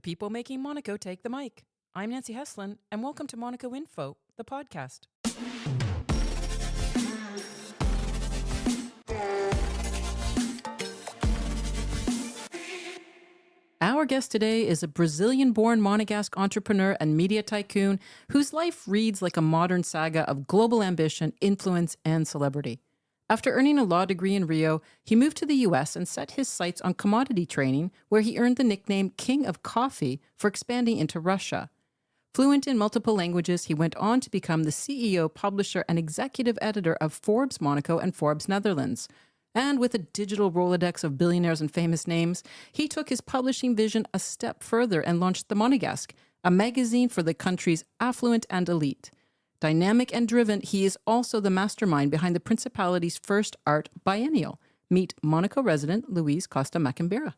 people making Monaco take the mic. I'm Nancy Heslin, and welcome to Monaco Info, the podcast. Our guest today is a Brazilian-born Monegasque entrepreneur and media tycoon whose life reads like a modern saga of global ambition, influence, and celebrity. After earning a law degree in Rio, he moved to the U.S. and set his sights on commodity trading, where he earned the nickname King of Coffee for expanding into Russia. Fluent in multiple languages, he went on to become the CEO, publisher, and executive editor of Forbes Monaco and Forbes Netherlands. And with a digital rolodex of billionaires and famous names, he took his publishing vision a step further and launched the Monegasque, a magazine for the country's affluent and elite. Dynamic and driven, he is also the mastermind behind the Principality's first art biennial. Meet Monaco resident Luiz Costa Macambira.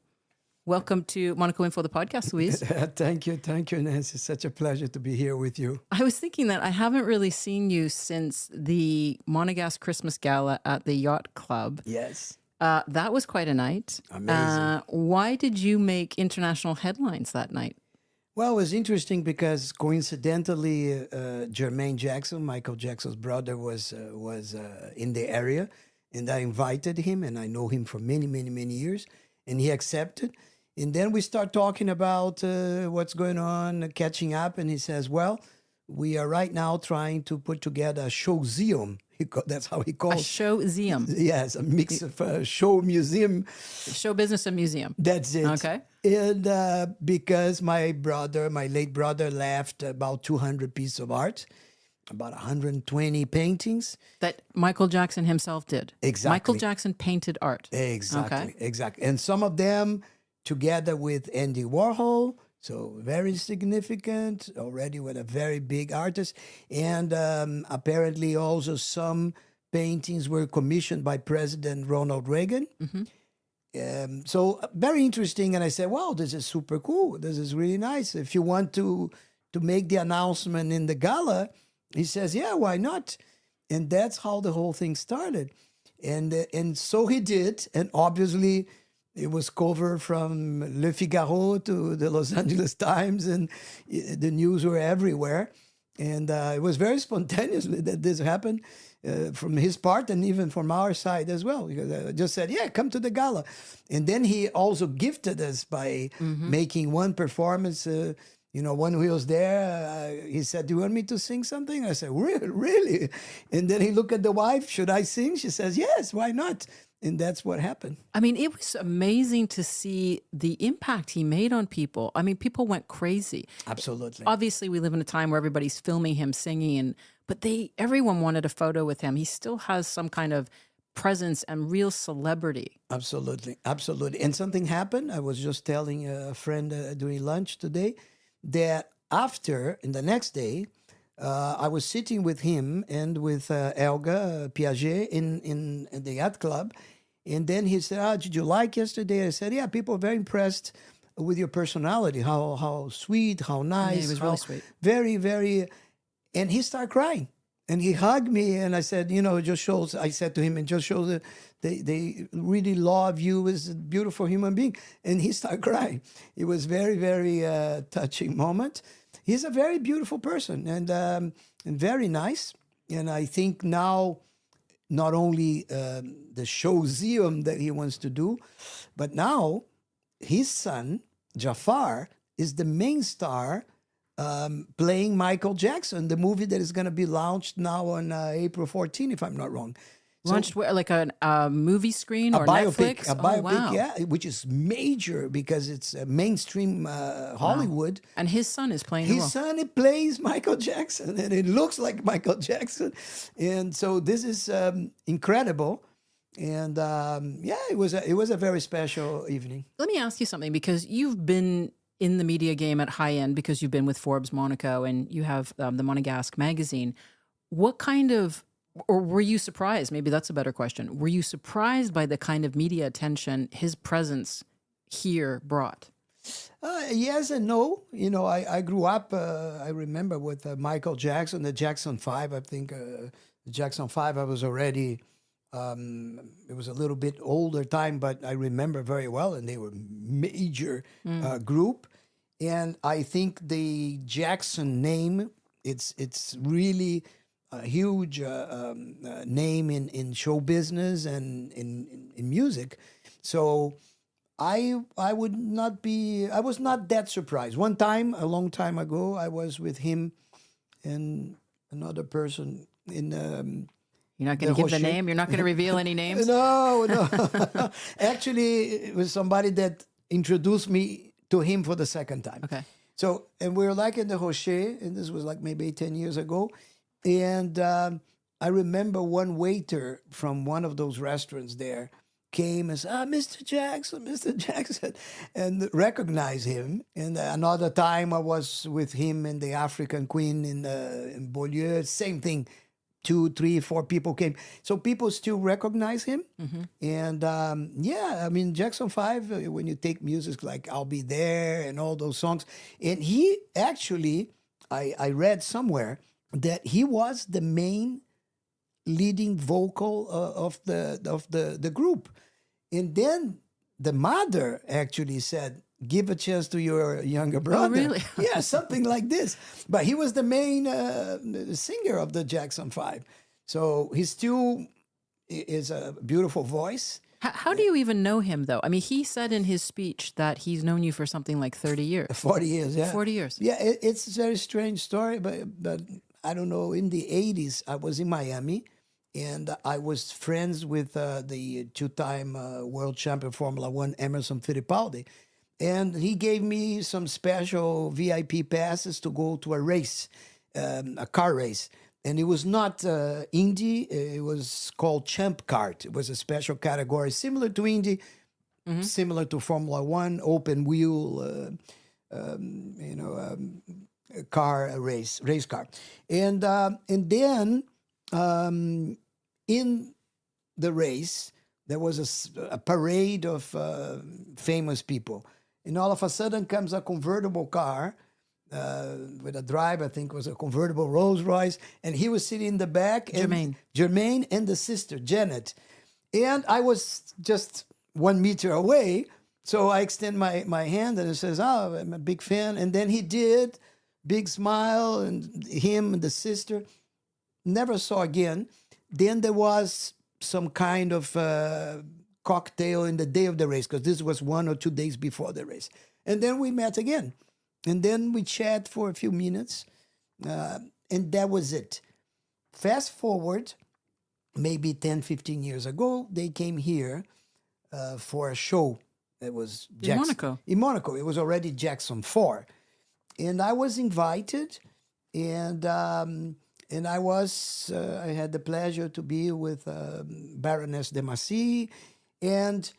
Welcome to Monaco Info, the podcast, Luiz. Thank you, Nancy. It's such a pleasure to be here with you. I was thinking that I haven't really seen you since the Monegasque Christmas Gala at the Yacht Club. Yes. That was quite a night. Amazing. Why did you make international headlines that night? Well, it was interesting because coincidentally, Jermaine Jackson, Michael Jackson's brother, was in the area, and I invited him, and I know him for many, many, many years, and he accepted. And then we start talking about what's going on, catching up, and he says, well, we are right now trying to put together a showseum. That's how he calls it. A showseum. Yes, a mix of show museum. Show business and museum. That's it. Okay. And because my late brother, left about 200 pieces of art, about 120 paintings. That Michael Jackson himself did. Exactly. Michael Jackson painted art. Exactly. Okay. Exactly. And some of them together with Andy Warhol. So very significant, already with a very big artist. And apparently also some paintings were commissioned by President Ronald Reagan. Mm-hmm. So very interesting. And I said, wow, this is super cool. This is really nice. If you want to make the announcement in the gala, he says, yeah, why not? And that's how the whole thing started. And so he did. And obviously, it was covered from Le Figaro to the Los Angeles Times, and the news were everywhere. And it was very spontaneously that this happened from his part and even from our side as well. Because I just said, yeah, come to the gala. And then he also gifted us by making one performance. When he was there, he said, do you want me to sing something? I said, really? And then he looked at the wife, should I sing? She says, yes, why not? And that's what happened. I mean, it was amazing to see the impact he made on people. I mean, people went crazy. Absolutely. Obviously, we live in a time where everybody's filming him singing, but everyone wanted a photo with him. He still has some kind of presence and real celebrity. Absolutely. And something happened. I was just telling a friend during lunch today that in the next day, I was sitting with him and with Elga Piaget in the Yacht Club. And then he said, did you like yesterday? I said, yeah, people are very impressed with your personality, how sweet, how nice. Yeah, it was really sweet. Very, very. And he started crying. And he hugged me, and I said, it just shows, I said to him, it just shows that they really love you as a beautiful human being. And he started crying. It was very, very touching moment. He's a very beautiful person and very nice. And I think now, not only the showseum that he wants to do, but now his son, Jafar, is the main star playing Michael Jackson, the movie that is going to be launched now on April 14, if I'm not wrong. Launched like a movie screen or biopic, Netflix? A biopic, wow. Yeah, which is major because it's mainstream Hollywood. Wow. And his son is playing the role. His son plays Michael Jackson, and it looks like Michael Jackson. And so this is incredible. And it was a very special evening. Let me ask you something, because you've been in the media game at high end because you've been with Forbes Monaco and you have the Monegasque magazine. What kind of, or were you surprised? Maybe that's a better question. Were you surprised by the kind of media attention his presence here brought? Yes and no. I grew up, I remember with Michael Jackson, the Jackson 5, I think the Jackson 5, I was already, it was a little bit older time, but I remember very well, and they were major group. And I think the Jackson name, it's really a huge name in show business and in music. So I was not that surprised. One time, a long time ago, I was with him and another person in You're not going the to give the Rocher. name? You're not going to reveal any names? No, no. Actually, it was somebody that introduced me to him for the second time. Okay. So, and we were like in the Rocher, and this was like maybe 10 years ago. And I remember one waiter from one of those restaurants there came and said, Mr. Jackson, Mr. Jackson, and recognized him. And another time I was with him in the African Queen in Beaulieu, same thing. 2, 3, 4 people came. So people still recognize him. And yeah, I mean, Jackson 5, when you take music like I'll Be There and all those songs, and he actually, I read somewhere that he was the main leading vocal of the group. And then the mother actually said, give a chance to your younger brother. Oh, really? Yeah, something like this. But he was the main singer of the Jackson 5. So he still is a beautiful voice. How do you even know him, though? I mean, he said in his speech that he's known you for something like 30 years. 40 years, yeah. 40 years. Yeah, it's a very strange story, but I don't know. In the 80s, I was in Miami, and I was friends with the two-time world champion Formula One, Emerson Fittipaldi. And he gave me some special VIP passes to go to a race, a car race. And it was not Indy, it was called Champ Kart. It was a special category similar to Indy, similar to Formula One, open wheel, car race car. And then in the race, there was a parade of famous people. And all of a sudden comes a convertible car with a driver, I think it was a convertible Rolls Royce, and he was sitting in the back. Jermaine and the sister, Janet. And I was just 1 meter away, so I extend my hand and it says, oh, I'm a big fan. And then he did, big smile, and him and the sister, never saw again. Then there was some kind of cocktail in the day of the race, because this was 1 or 2 days before the race. And then we met again. And then we chat for a few minutes. And that was it. Fast forward, maybe 10, 15 years ago, they came here for a show. It was in Monaco. In Monaco. It was already Jackson 4. And I was invited, and I had the pleasure to be with Baroness de Massy, and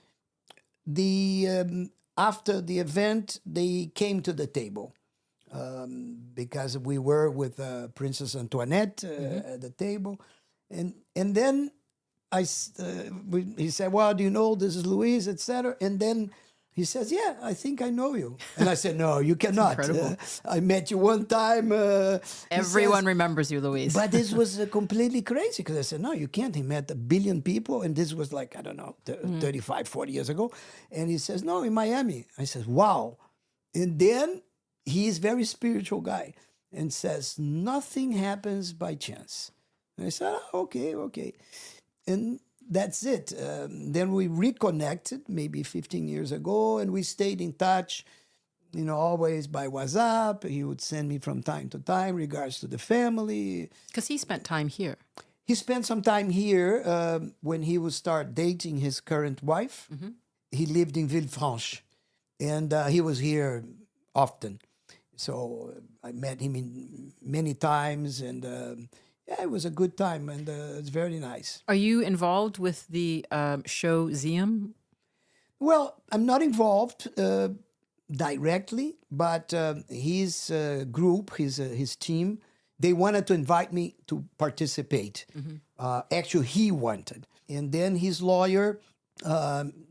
after the event, they came to the table because we were with Princess Antoinette at the table, and then he said, "Well, do you know this is Luiz, etc." And then he says, "Yeah, I think I know you." And I said, "No, you cannot. I met you one time." Everyone remembers you, Luiz. But this was completely crazy, because I said, "No, you can't." He met 1 billion people, and this was like, I don't know, 35, 40 years ago. And he says, "No, in Miami." I said, "Wow." And then he is a very spiritual guy and says, "Nothing happens by chance." And I said, "Oh, okay. And that's it. Then we reconnected maybe 15 years ago, and we stayed in touch, always by WhatsApp. He would send me from time to time regards to the family. Because he spent time here. He spent some time here when he would start dating his current wife. He lived in Villefranche, and he was here often. So I met him many times, and yeah, it was a good time, and it's very nice. Are you involved with the show Zeum? Well, I'm not involved directly, but his group, his team, they wanted to invite me to participate. Actually, he wanted. And then his lawyer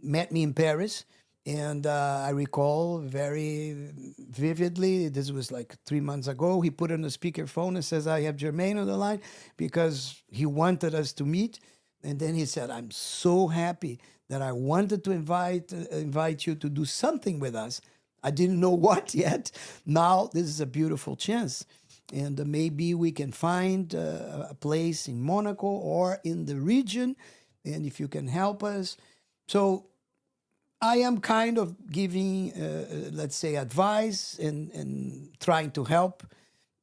met me in Paris. And I recall very vividly, this was like 3 months ago, he put on the speakerphone and says, "I have Jermaine on the line," because he wanted us to meet. And then he said, "I'm so happy that I wanted to invite you to do something with us. I didn't know what yet. Now this is a beautiful chance. And maybe we can find a place in Monaco or in the region. And if you can help us. So I am kind of giving, let's say, advice and trying to help.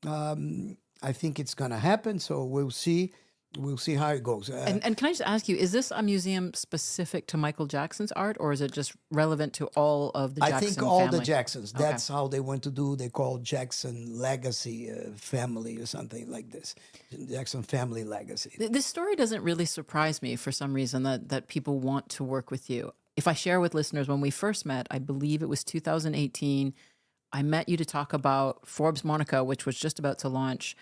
I think it's going to happen. So we'll see. We'll see how it goes. And can I just ask you, is this a museum specific to Michael Jackson's art, or is it just relevant to all of the Jackson I think all family? the Jacksons. That's how they want to do. They call Jackson Legacy Family or something like this. Jackson Family Legacy. This story doesn't really surprise me for some reason that people want to work with you. If I share with listeners, when we first met, I believe it was 2018, I met you to talk about Forbes Monaco, which was just about to launch.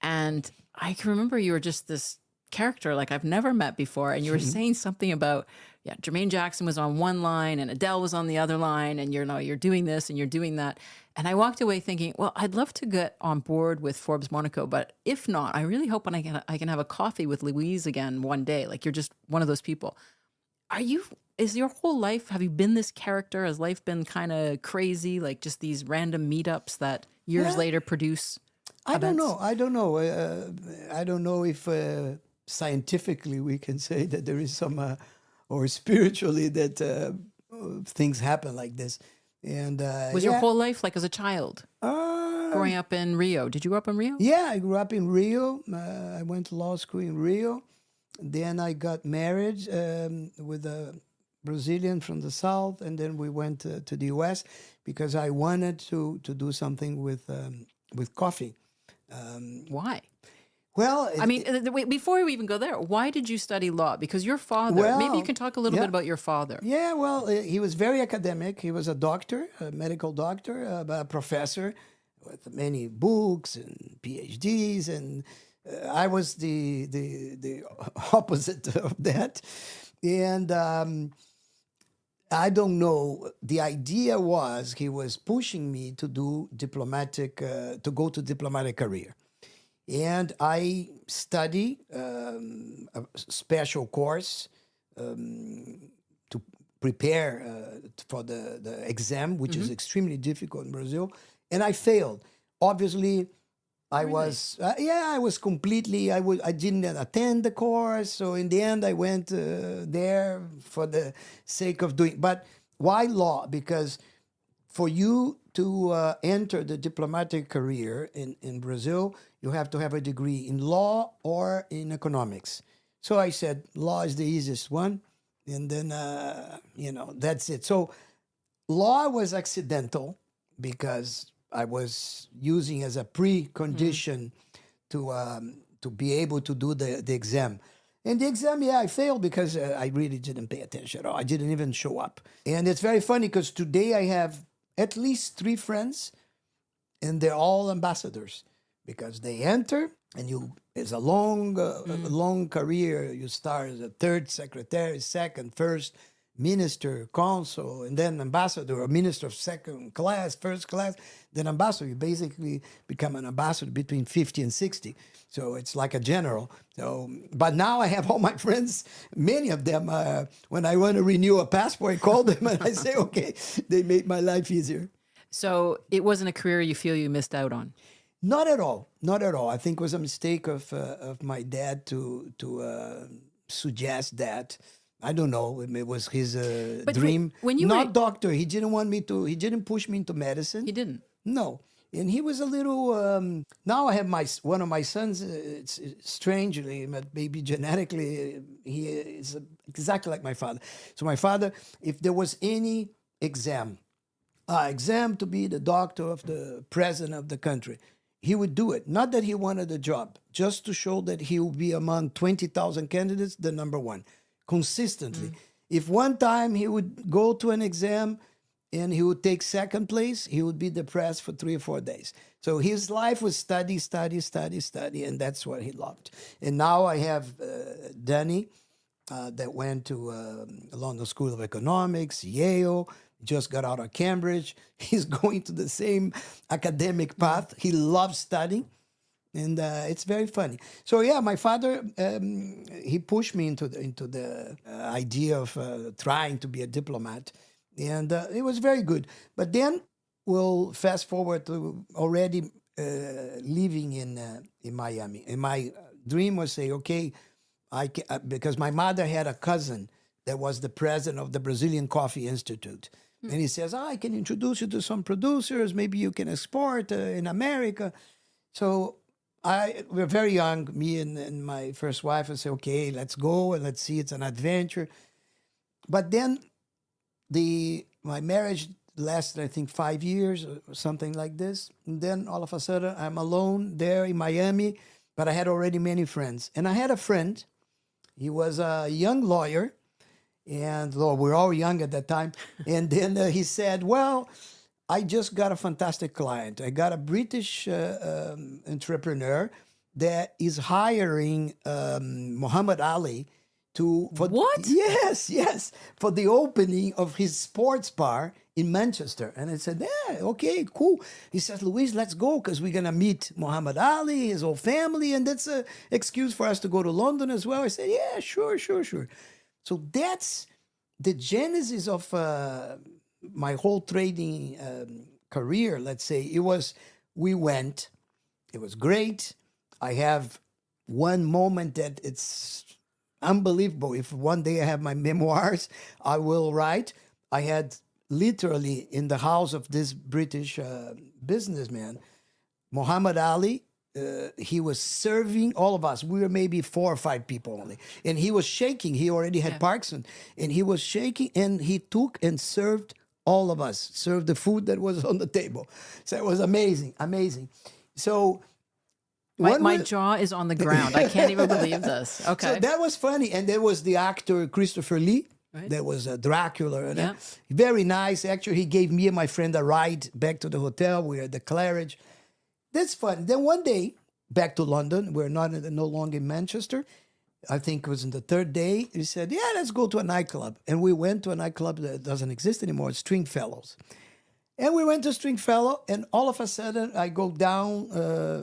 And I can remember you were just this character like I've never met before. And you were saying something about, Jermaine Jackson was on one line and Adele was on the other line. And you're doing this and you're doing that. And I walked away thinking, well, I'd love to get on board with Forbes Monaco. But if not, I really hope I can have a coffee with Louise again one day. Like you're just one of those people. Is your whole life, have you been this character? Has life been kind of crazy? Like just these random meetups that years later produce I don't events? know. I don't know if scientifically we can say that there is some, or spiritually that things happen like this. And Was your whole life like as a child, growing up in Rio? Did you grow up in Rio? Yeah, I grew up in Rio. I went to law school in Rio. Then I got married with a Brazilian from the South, and then we went to the U.S. because I wanted to do something with coffee. Why? Well, I mean, wait, before we even go there, why did you study law? Because your father, maybe you can talk a little bit about your father. Yeah, well, he was very academic. He was a doctor, a medical doctor, a professor with many books and PhDs, and I was the opposite of that. And I don't know. The idea was he was pushing me to do to go to diplomatic career. And I study a special course to prepare for the exam, which is extremely difficult in Brazil. And I failed. Obviously, I was completely, I didn't attend the course. So in the end, I went there for the sake of doing. But why law? Because for you to enter the diplomatic career in Brazil, you have to have a degree in law or in economics. So I said, law is the easiest one. And then, that's it. So law was accidental because I was using as a precondition to be able to do the exam. And the exam, I failed because I really didn't pay attention at all. I didn't even show up. And it's very funny because today I have at least 3 friends, and they're all ambassadors because they enter, and it's a long career. You start as a 3rd secretary, 2nd, 1st minister, consul, and then ambassador, or minister of 2nd class, 1st class, then ambassador. You basically become an ambassador between 50 and 60. So it's like a general. So, but now I have all my friends, many of them, when I want to renew a passport, I call them and I say, okay, they made my life easier. So it wasn't a career you feel you missed out on? Not at all. Not at all. I think it was a mistake of my dad to suggest that. I don't know. It was his dream. When you Not were... doctor. He didn't want me to. He didn't push me into medicine. He didn't. No, and he was a little. Now I have one of my sons. It's strangely, but maybe genetically, he is exactly like my father. So my father, if there was any exam to be the doctor of the president of the country, he would do it. Not that he wanted the job, just to show that he would be among 20,000 candidates, the number one. Consistently. If one time he would go to an exam and he would take 2nd place, he would be depressed for 3 or 4 days. So his life was study, and that's what he loved. And now I have Danny that went to London School of Economics, Yale, just got out of Cambridge. He's going to the same academic path. He loves studying. And it's very funny. So yeah, my father, he pushed me into the idea of trying to be a diplomat, and it was very good. But then we'll fast forward to already living in Miami. And my dream was say, okay, because my mother had a cousin that was the president of the Brazilian Coffee Institute. And he says, I can introduce you to some producers. Maybe you can export in America. So we're very young, me and my first wife, and say, okay, let's go and let's see. It's an adventure. But then my marriage lasted, I think, 5 years or something like this. And then all of a sudden, I'm alone there in Miami, but I had already many friends. And I had a friend. He was a young lawyer. And we were all young at that time. And then he said, well, I just got a fantastic client. I got a British entrepreneur that is hiring Muhammad Ali What? Yes, for the opening of his sports bar in Manchester. And I said, yeah, okay, cool. He says, Luiz, let's go because we're going to meet Muhammad Ali, his whole family, and that's an excuse for us to go to London as well. I said, yeah, sure. So that's the genesis of my whole trading career, let's say. We went, it was great. I have one moment that it's unbelievable. If one day I have my memoirs, I will write. I had literally in the house of this British businessman, Muhammad Ali, he was serving all of us. We were maybe 4 or 5 people only. And he was shaking. He already had Parkinson. And he was shaking and he took and served all of us, served the food that was on the table. So it was amazing. So my jaw is on the ground. I can't even believe this. Okay. So that was funny. And there was the actor Christopher Lee. Right. That was Dracula. Yeah. Very nice. Actually, he gave me and my friend a ride back to the hotel. We were at the Claridge. That's fun. Then one day, back to London. We're no longer in Manchester. I think it was in the 3rd day. He said, yeah, let's go to a nightclub. And we went to a nightclub that doesn't exist anymore. It's Stringfellows. And we went to Stringfellow, and all of a sudden, I go down,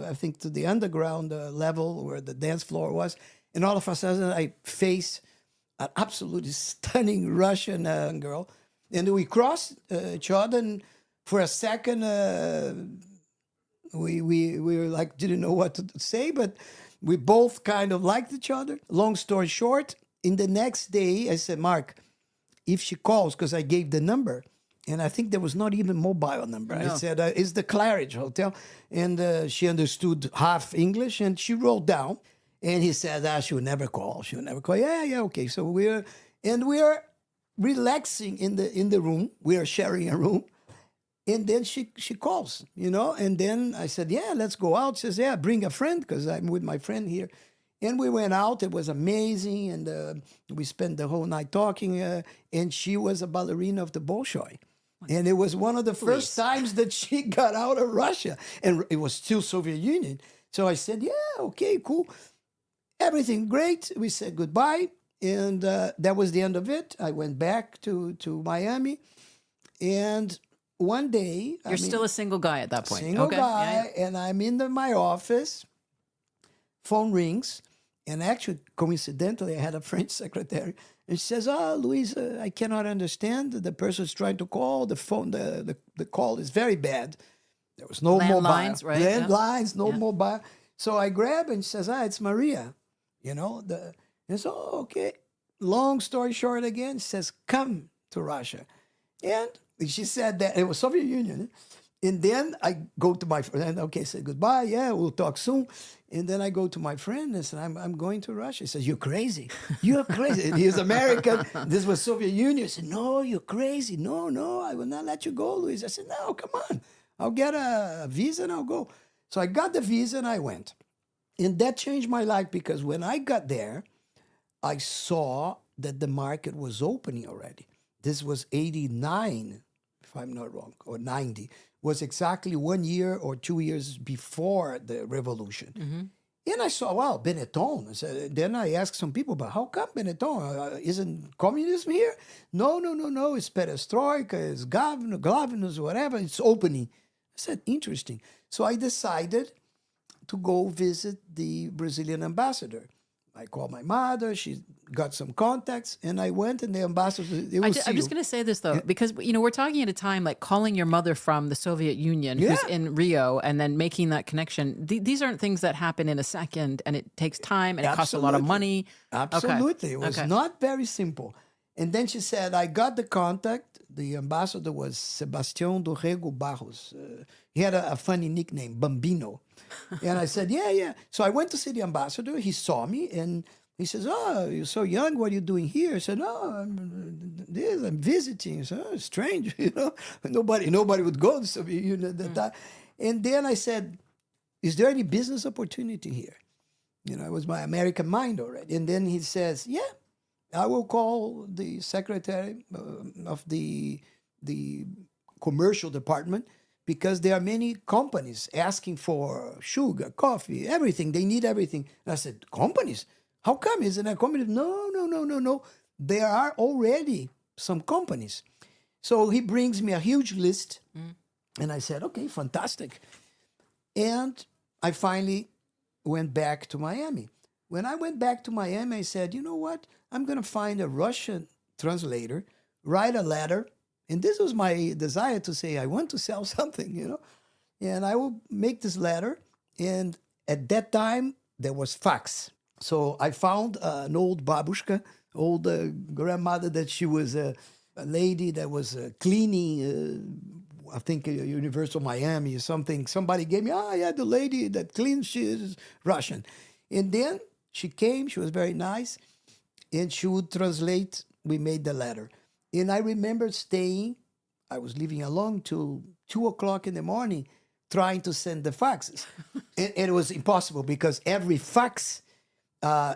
I think, to the underground level where the dance floor was. And all of a sudden, I face an absolutely stunning Russian girl. And we crossed each other, and for a second, we were like, didn't know what to say, but we both kind of liked each other. Long story short, in the next day, I said, Mark, if she calls, because I gave the number, and I think there was not even mobile number. No. I said, it's the Claridge Hotel. And she understood half English, and she wrote down. And he said, she would never call. Yeah, okay. So we're relaxing in the room. We are sharing a room. And then she calls, and then I said, yeah, let's go out. She says, yeah, bring a friend because I'm with my friend here. And we went out. It was amazing. And we spent the whole night talking. And she was a ballerina of the Bolshoi. And it was one of the first times that she got out of Russia. And it was still Soviet Union. So I said, yeah, okay, cool. Everything great. We said goodbye. And that was the end of it. I went back to Miami. And one day... You're still a single guy at that point. Single guy, and I'm in my office. Phone rings, and actually, coincidentally, I had a French secretary. And she says, Luiz, I cannot understand. The person's trying to call. The phone, the call is very bad. There was no mobile. Landlines, right? Landlines, no mobile. So I grab and she says, it's Maria. And so, okay. Long story short again, she says, come to Russia. And she said that it was Soviet Union. And then I go to my friend, okay, say goodbye. Yeah, we'll talk soon. And then I go to my friend and said, I'm going to Russia. He says, you're crazy. You're crazy. And he's American. This was Soviet Union. I said, no, you're crazy. No, I will not let you go, Luiz. I said, no, come on. I'll get a visa and I'll go. So I got the visa and I went. And that changed my life because when I got there, I saw that the market was opening already. This was 89, if I'm not wrong, or 90. Was exactly 1 year or 2 years before the revolution. Mm-hmm. And I saw, wow, Benetton. Then I asked some people, but how come Benetton? Isn't communism here? No. It's perestroika, it's governors, whatever. It's opening. I said, interesting. So I decided to go visit the Brazilian ambassador. I called my mother. She got some contacts, and I went, and the ambassador, they will see I'm just you. going to say this though, because we're talking at a time like calling your mother from the Soviet Union, who's Yeah. in Rio, and then making that connection. These aren't things that happen in a second, and it takes time, and it costs a lot of money. Absolutely. It was Okay. not very simple. And then she said, I got the contact. The ambassador was Sebastião do Rego Barros. He had a funny nickname, Bambino. And I said, yeah. So I went to see the ambassador. He saw me, and he says, oh, you're so young. What are you doing here? I said, no, I'm visiting. So it's strange, Nobody would go to Soviet Union at that time. And then I said, is there any business opportunity here? It was my American mind already. And then he says, yeah, I will call the secretary of the commercial department, because there are many companies asking for sugar, coffee, everything. They need everything. And I said, companies? How come? Isn't a company? No. There are already some companies. So he brings me a huge list. And I said, okay, fantastic. And I finally went back to Miami. When I went back to Miami, I said, you know what? I'm going to find a Russian translator, write a letter. And this was my desire to say, I want to sell something, And I will make this letter. And at that time, there was fax. So I found an old babushka, old grandmother, that she was a lady that was cleaning, I think Universal Miami or something. Somebody gave me, the lady that cleans, she is Russian. And then she came, she was very nice, and she would translate. We made the letter. And I remember staying, I was living alone till 2:00 in the morning, trying to send the faxes. And it was impossible, because every fax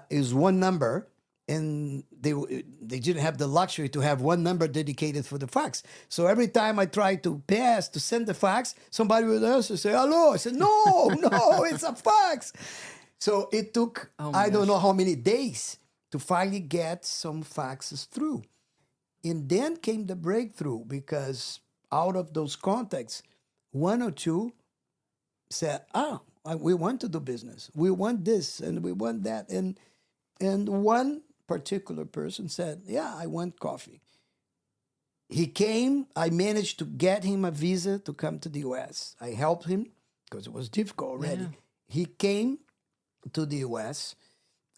is one number, and they didn't have the luxury to have one number dedicated for the fax. So every time I tried to send the fax, somebody would answer, say, hello. I said, no, it's a fax. So it took, I don't know how many days to finally get some faxes through. And then came the breakthrough, because out of those contacts, one or two said, we want to do business. We want this and we want that. And one particular person said, yeah, I want coffee. He came. I managed to get him a visa to come to the U.S. I helped him because it was difficult already. Yeah. He came to the U.S.,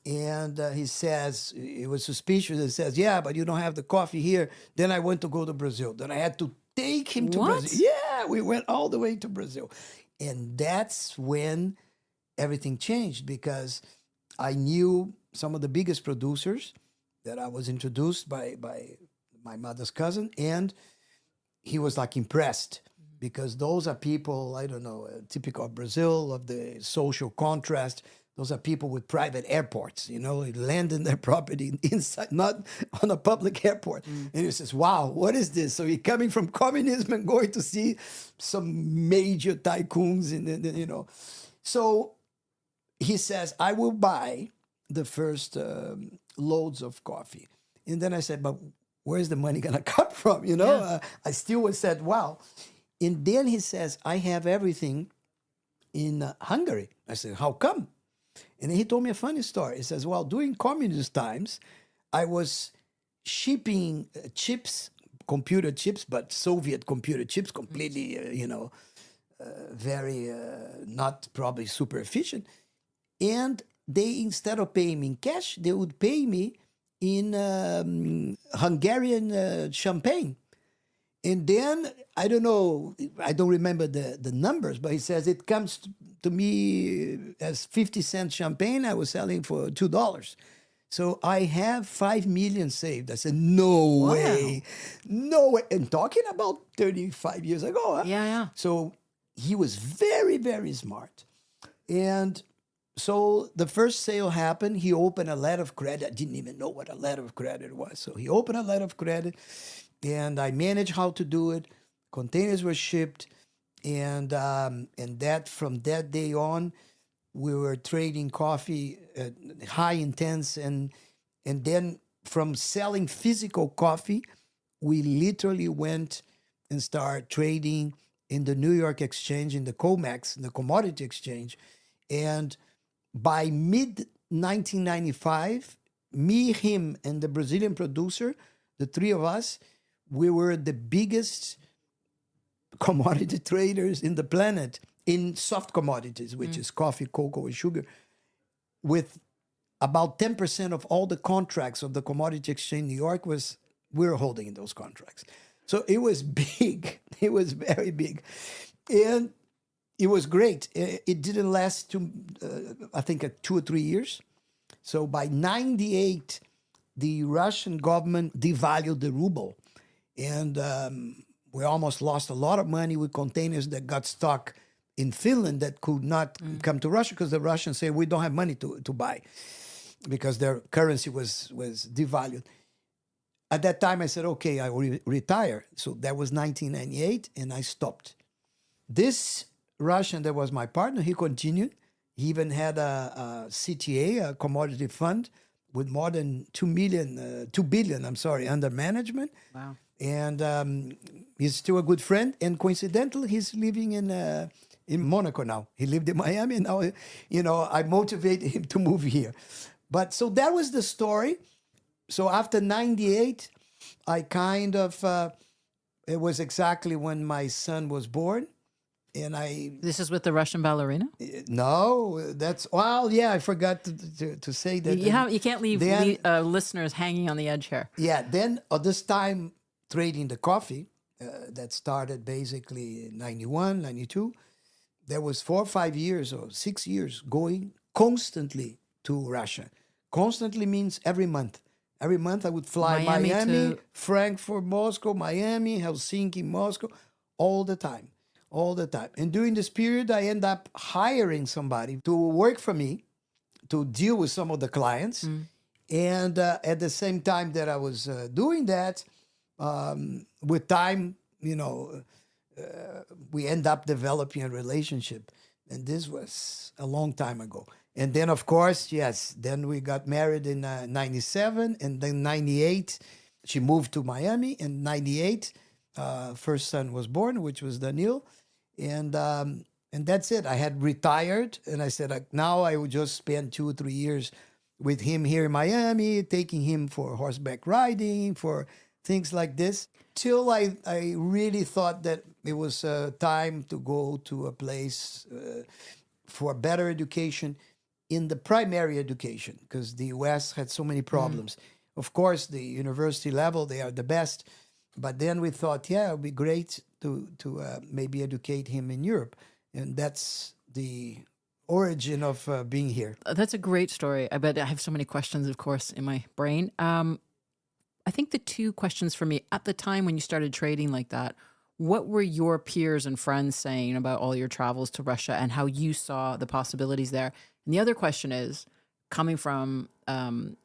and he says, he was suspicious. He says, yeah, but you don't have the coffee here. Then I went to go to Brazil. Then I had to take him to Brazil. Yeah, we went all the way to Brazil. And that's when everything changed, because I knew some of the biggest producers that I was introduced by my mother's cousin, and he was like impressed, because those are people, I don't know, typical of Brazil, of the social contrast. Those are people with private airports, land in their property inside, not on a public airport. And he says, wow, what is this? So he's coming from communism and going to see some major tycoons, So he says, I will buy the first loads of coffee. And then I said, but where's the money going to come from? I still said, wow. And then he says, I have everything in Hungary. I said, how come? And he told me a funny story. He says, well, during communist times, I was shipping chips, computer chips, but Soviet computer chips, completely, very not probably super efficient. And they, instead of paying me in cash, they would pay me in Hungarian champagne. And then, I don't know, I don't remember the numbers, but he says it comes to me as 50-cent champagne. I was selling for $2. So I have 5 million saved. I said, no way. No way. And talking about 35 years ago. Huh? Yeah. So he was very, very smart. And so the first sale happened. He opened a letter of credit. I didn't even know what a letter of credit was. So he opened a letter of credit, and I managed how to do it. Containers were shipped, and that from that day on, we were trading coffee at high intense, and then from selling physical coffee, we literally went and started trading in the New York Exchange, in the COMEX, in the Commodity Exchange, and by mid 1995, me, him, and the Brazilian producer, the three of us, we were the biggest commodity traders in the planet in soft commodities, which is coffee, cocoa, and sugar, with about 10% of all the contracts of the commodity exchange in New York we were holding in those contracts. So it was big. It was very big. And it was great. It didn't last I think 2 or 3 years. So by 98, the Russian government devalued the ruble. And we almost lost a lot of money with containers that got stuck in Finland that could not come to Russia because the Russians say, we don't have money to buy because their currency was devalued. At that time, I said, okay, I will retire. So that was 1998, and I stopped. This Russian that was my partner, he continued. He even had a CTA, a commodity fund, with more than 2 billion, under management. Wow. And he's still a good friend. And coincidentally, he's living in Monaco now. He lived in Miami, and now, I motivated him to move here. But so that was the story. So after 98, I kind of, it was exactly when my son was born. And This is with the Russian ballerina? No, I forgot to say that. You can't leave listeners hanging on the edge here. Yeah, then at this time, trading the coffee, that started basically in 91, 92, there was 4 or 5 years or 6 years going constantly to Russia. Constantly means every month. Every month I would fly Miami, Frankfurt, Moscow, Miami, Helsinki, Moscow, all the time. And during this period, I end up hiring somebody to work for me, to deal with some of the clients. And at the same time that I was doing that, with time, we end up developing a relationship. And this was a long time ago. And then, of course, then we got married in 97. And then 98, she moved to Miami. In 98, first son was born, which was Daniel. And that's it. I had retired. And I said, now I would just spend 2 or 3 years with him here in Miami, taking him for horseback riding, for things like this. Till I really thought that it was time to go to a place for better education in the primary education, because the U.S. had so many problems. Of course, the university level, they are the best. But then we thought, it would be great to maybe educate him in Europe. And that's the origin of being here. That's a great story. I bet I have so many questions, of course, in my brain. I think the 2 questions for me, at the time when you started trading like that, what were your peers and friends saying about all your travels to Russia and how you saw the possibilities there? And the other question is, coming from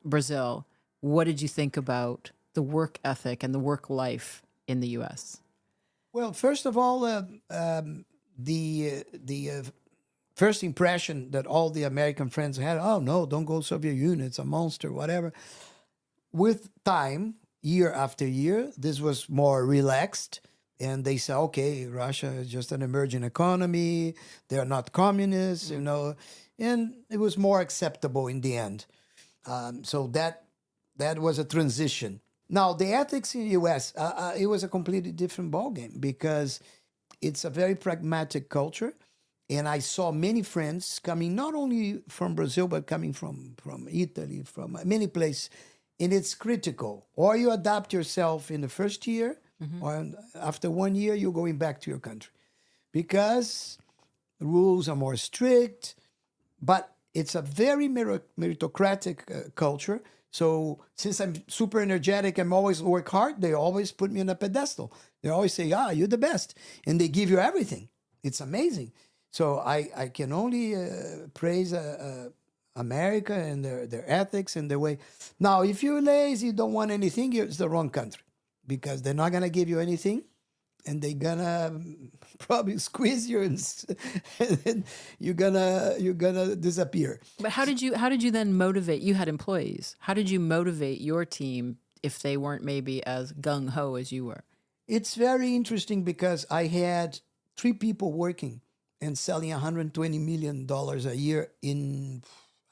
Brazil, what did you think about the work ethic and the work life in the U.S.? Well, first of all, the first impression that all the American friends had, oh, no, don't go Soviet Union, it's a monster, whatever. With time, year after year, this was more relaxed. And they say, okay, Russia is just an emerging economy. They're not communists, And it was more acceptable in the end. So that was a transition. Now, the ethics in the U.S., it was a completely different ballgame because it's a very pragmatic culture. And I saw many friends coming not only from Brazil, but coming from Italy, from many places. And it's critical. Or you adapt yourself in the first year, or after 1 year, you're going back to your country. Because the rules are more strict, but it's a very meritocratic culture. So since I'm super energetic, I'm always work hard, they always put me on a pedestal. They always say, you're the best. And they give you everything. It's amazing. So I can only praise America and their ethics and their way. Now, if you're lazy, don't want anything, it's the wrong country. Because they're not going to give you anything. And they're going to probably squeeze you and you're gonna disappear. But how did you then motivate? You had employees. How did you motivate your team if they weren't maybe as gung-ho as you were? It's very interesting because I had 3 people working and selling $120 million a year in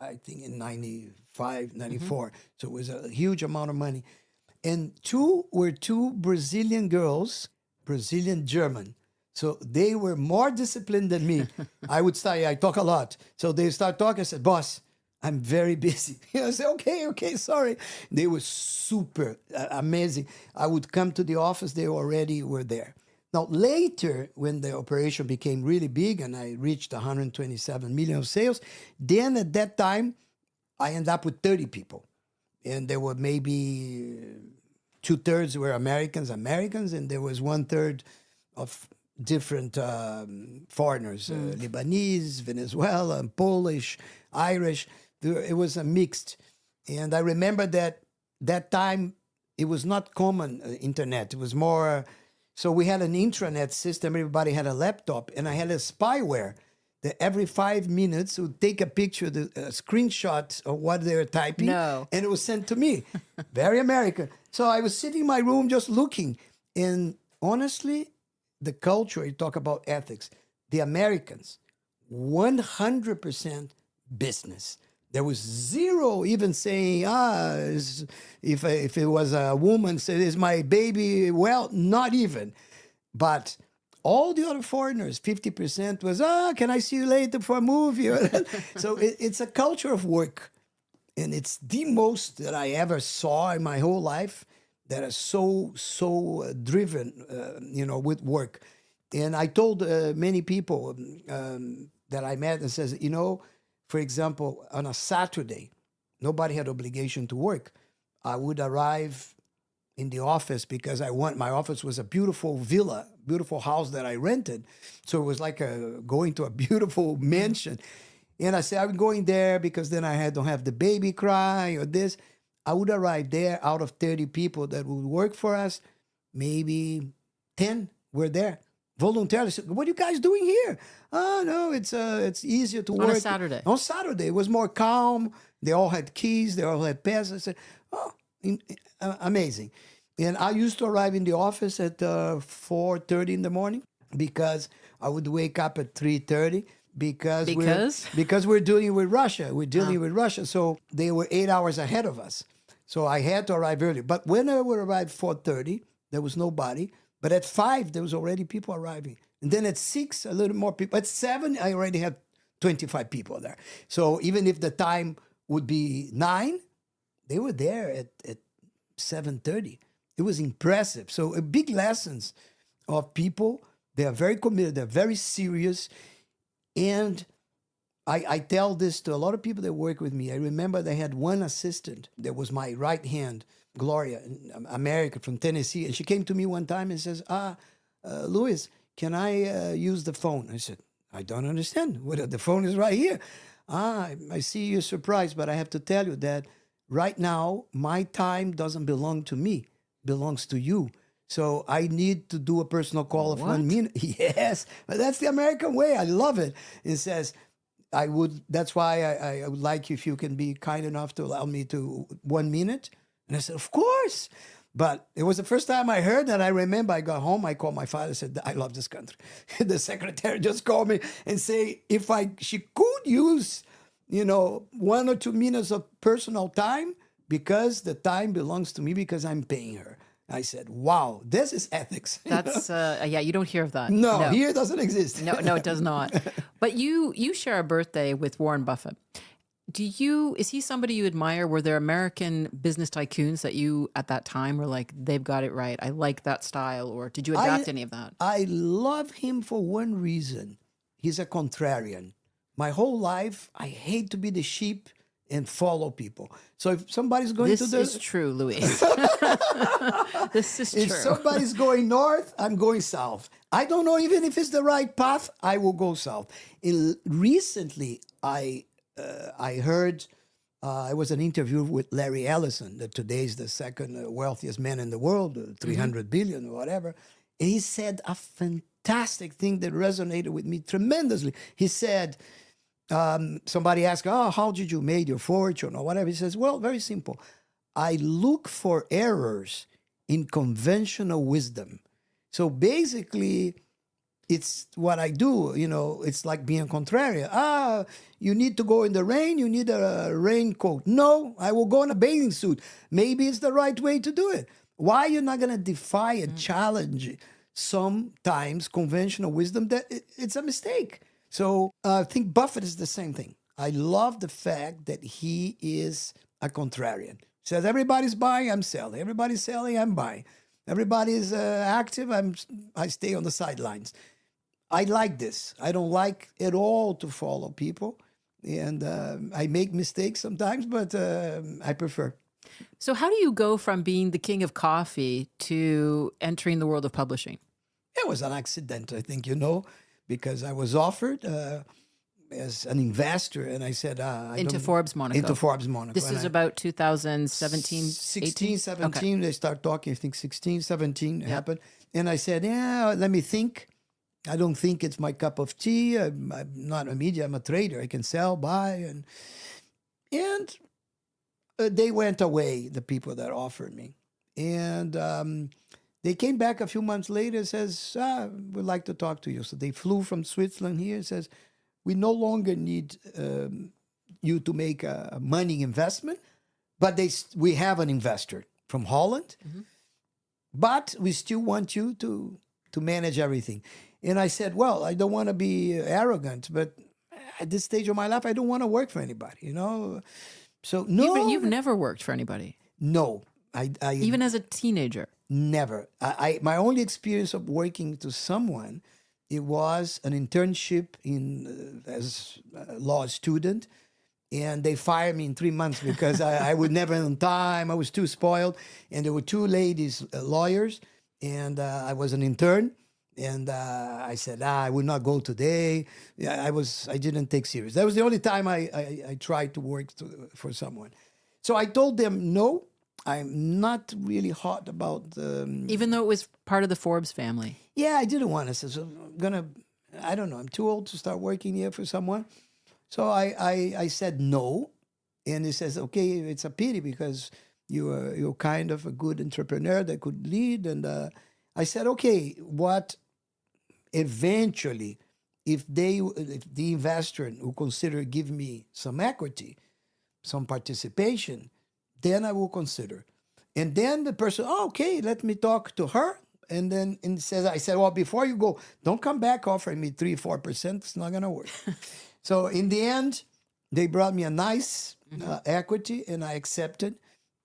I think in 95, 94. So it was a huge amount of money. And two were two Brazilian girls, Brazilian German. So they were more disciplined than me. I talk a lot. So they start talking. I said, boss, I'm very busy. I said, okay, sorry. They were super amazing. I would come to the office, they already were there. Now, later, when the operation became really big and I reached 127 million of sales, then at that time, I ended up with 30 people. And there were maybe 2/3 were Americans, and there was 1/3 of different foreigners, Lebanese, Venezuelan, Polish, Irish. It was a mixed. And I remember that time, it was not common internet. It was more, so we had an intranet system. Everybody had a laptop, and I had a spyware that every 5 minutes would take a picture, a screenshot of what they were typing, No. and it was sent to me. Very American. So I was sitting in my room just looking. And honestly, the culture, you talk about ethics, the Americans, 100% business. There was zero even saying, if it was a woman, said, is my baby well? Not even. But all the other foreigners, 50% was, can I see you later for a movie? So it's a culture of work. And it's the most that I ever saw in my whole life that are so driven, with work. And I told many people that I met and says, for example, on a Saturday, nobody had obligation to work. I would arrive in the office because my office was a beautiful villa, beautiful house that I rented. So it was like going to a beautiful mansion. And I said, I'm going there because then don't have the baby cry or this. I would arrive there. Out of 30 people that would work for us, maybe 10 were there voluntarily. So, what are you guys doing here? Oh, no, it's easier to work. On a Saturday. On Saturday. It was more calm. They all had keys. They all had passes. I said, amazing. And I used to arrive in the office at 4:30 in the morning because I would wake up at 3:30 because we're dealing with Russia. We're dealing with Russia. So they were 8 hours ahead of us. So I had to arrive early. But when I would arrive 4:30, there was nobody. But at 5, there was already people arriving. And then at 6, a little more people. At 7, I already had 25 people there. So even if the time would be 9, they were there at 7:30. It was impressive. So big lessons of people. They are very committed. They're very serious. And I tell this to a lot of people that work with me. I remember they had one assistant that was my right hand, Gloria, America from Tennessee. And she came to me one time and says, Luiz, can I use the phone? I said, I don't understand. The phone is right here. I see you're surprised, but I have to tell you that right now, my time doesn't belong to me, belongs to you. So I need to do a personal call of 1 minute. Yes, but that's the American way. I love it. It says, that's why I would like you, if you can be kind enough to allow me to 1 minute. And I said, of course. But it was the first time I heard that. I remember I got home, I called my father, said, I love this country. The secretary just called me and say, she could use, 1 or 2 minutes of personal time because the time belongs to me because I'm paying her. I said, wow, this is ethics. That's, you don't hear of that. No, here it doesn't exist. No, it does not. But you share a birthday with Warren Buffett. Is he somebody you admire? Were there American business tycoons that you at that time were like, they've got it right, I like that style? Or did you adapt any of that? I love him for one reason. He's a contrarian. My whole life, I hate to be the sheep and follow people. So if somebody's going This is true, Luiz. This is true. If somebody's going north, I'm going south. I don't know even if it's the right path, I will go south. Recently, I heard, it was an interview with Larry Ellison, that today is the second wealthiest man in the world, 300 billion or whatever. And he said a fantastic thing that resonated with me tremendously. He said, somebody asked, how did you make your fortune or whatever? He says, well, very simple. I look for errors in conventional wisdom. So basically, it's what I do. It's like being contrarian. You need to go in the rain. You need a raincoat. No, I will go in a bathing suit. Maybe it's the right way to do it. Why are you not going to defy and challenge sometimes conventional wisdom that it's a mistake? So I think Buffett is the same thing. I love the fact that he is a contrarian. Says everybody's buying, I'm selling. Everybody's selling, I'm buying. Everybody's active, I stay on the sidelines. I like this. I don't like at all to follow people. And I make mistakes sometimes, but I prefer. So how do you go from being the king of coffee to entering the world of publishing? It was an accident, I think, because I was offered as an investor, and I said... into Forbes Monaco. Into Forbes Monaco. This is about 2017, 16, 17. Okay. They start talking, I think 16, 17 happened. And I said, let me think. I don't think it's my cup of tea. I'm not a media, I'm a trader. I can sell, buy. And they went away, the people that offered me. And they came back a few months later and says, we'd like to talk to you. So they flew from Switzerland here and says, we no longer need you to make a money investment, but we have an investor from Holland, but we still want you to manage everything. And I said, well, I don't want to be arrogant, but at this stage of my life, I don't want to work for anybody, So no. You've never worked for anybody? No. I Even as a teenager? Never. My only experience of working to someone, it was an internship as a law student, and they fired me in 3 months because I would never on time. I was too spoiled, and there were two ladies, lawyers, and I was an intern, and I said, I would not go today. I didn't take serious. That was the only time I tried to work for someone. So I told them no. I'm not really hot about... Even though it was part of the Forbes family? Yeah, I didn't want to. So I don't know, I'm too old to start working here for someone. So I said no. And he says, okay, it's a pity because you're kind of a good entrepreneur that could lead. And I said, okay, what eventually, if the investor will consider give me some equity, some participation, then I will consider. And then the person, okay, let me talk to her. And then I said, well, before you go, don't come back offering me 3-4%. It's not going to work. So in the end, they brought me a nice equity, and I accepted.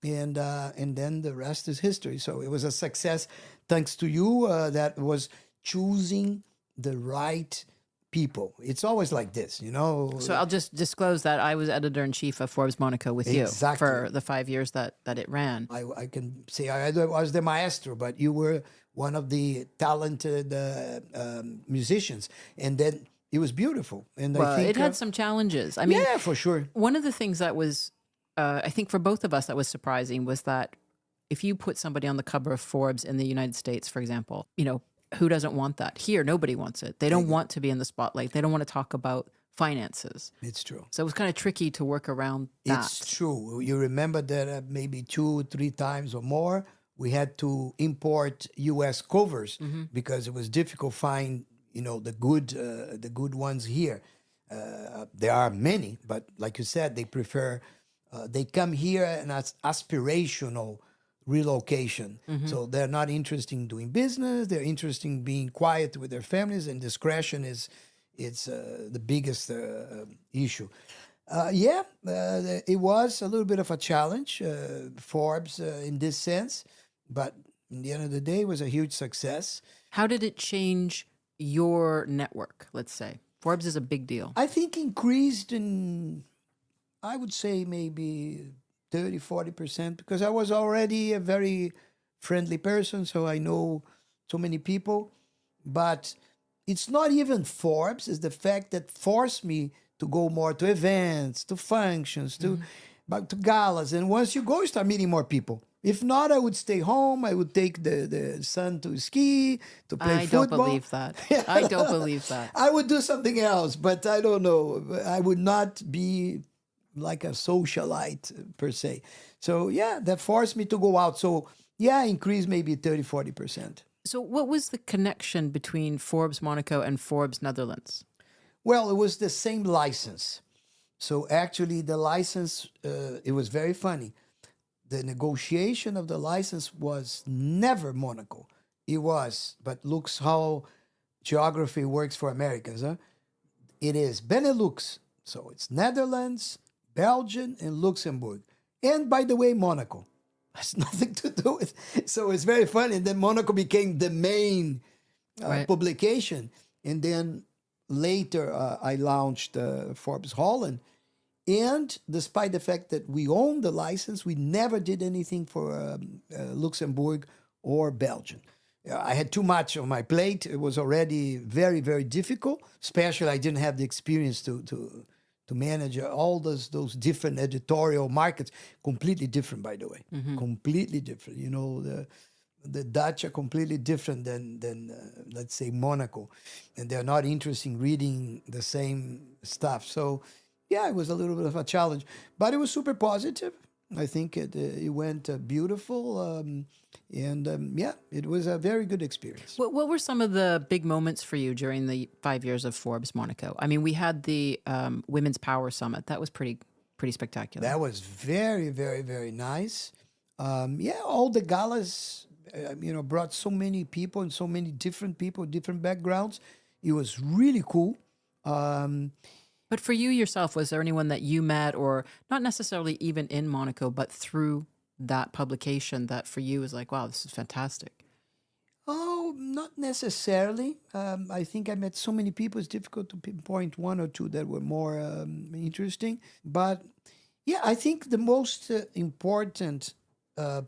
And then the rest is history. So it was a success thanks to you that was choosing the right people. It's always like this, So I'll just disclose that I was editor-in-chief of Forbes Monaco with you for the 5 years that it ran. I can say I was the maestro, but you were one of the talented musicians. And then it was beautiful. And Well, I think it had some challenges. I mean, yeah, for sure. One of the things that was, I think for both of us that was surprising was that if you put somebody on the cover of Forbes in the United States, for example, who doesn't want that? Here, nobody wants it. They don't want to be in the spotlight. They don't want to talk about finances. It's true. So it was kind of tricky to work around that. It's true. You remember that maybe 2-3 times or more, we had to import U.S. covers because it was difficult to find, the good ones here. There are many, but like you said, they prefer, they come here and as aspirational relocation. So they're not interested in doing business. They're interested in being quiet with their families, and discretion is the biggest issue. It was a little bit of a challenge, Forbes in this sense, but in the end of the day, it was a huge success. How did it change your network, let's say? Forbes is a big deal. I think increased in, I would say maybe 30-40%, because I was already a very friendly person, so I know so many people. But it's not even Forbes, it's the fact that forced me to go more to events, to functions, to galas. And once you go, you start meeting more people. If not, I would stay home. I would take the son to ski, to play football. I don't believe that. I don't believe that. I would do something else, but I don't know. I would not be like a socialite per se. So yeah, that forced me to go out. So yeah, increase maybe 30-40%. So, what was the connection between Forbes Monaco and Forbes Netherlands? Well, it was the same license. So actually, the license, it was very funny. The negotiation of the license was never Monaco. It was, but looks how geography works for Americans, huh? It is Benelux. So it's Netherlands, Belgium, and Luxembourg. And by the way, Monaco has nothing to do with. So it's very funny. And then Monaco became the main Right. publication. And then later, I launched Forbes Holland. And despite the fact that we owned the license, we never did anything for Luxembourg or Belgium. I had too much on my plate. It was already very, very difficult. Especially, I didn't have the experience to manage all those different editorial markets. Completely different, by the way. Completely different. You know, the Dutch are completely different than let's say Monaco, and they're not interested in reading the same stuff. So yeah, it was a little bit of a challenge, but it was super positive. I think it went beautiful, yeah, it was a very good experience. What were some of the big moments for you during the 5 years of Forbes Monaco? I mean, we had the Women's Power Summit. That was pretty spectacular. That was very, very, very nice. Yeah, all the galas, brought so many people and so many different people, different backgrounds. It was really cool. But for you yourself, was there anyone that you met, or not necessarily even in Monaco, but through that publication that for you was like, wow, this is fantastic? Oh, not necessarily. I think I met so many people. It's difficult to pinpoint one or two that were more interesting. But yeah, I think the most important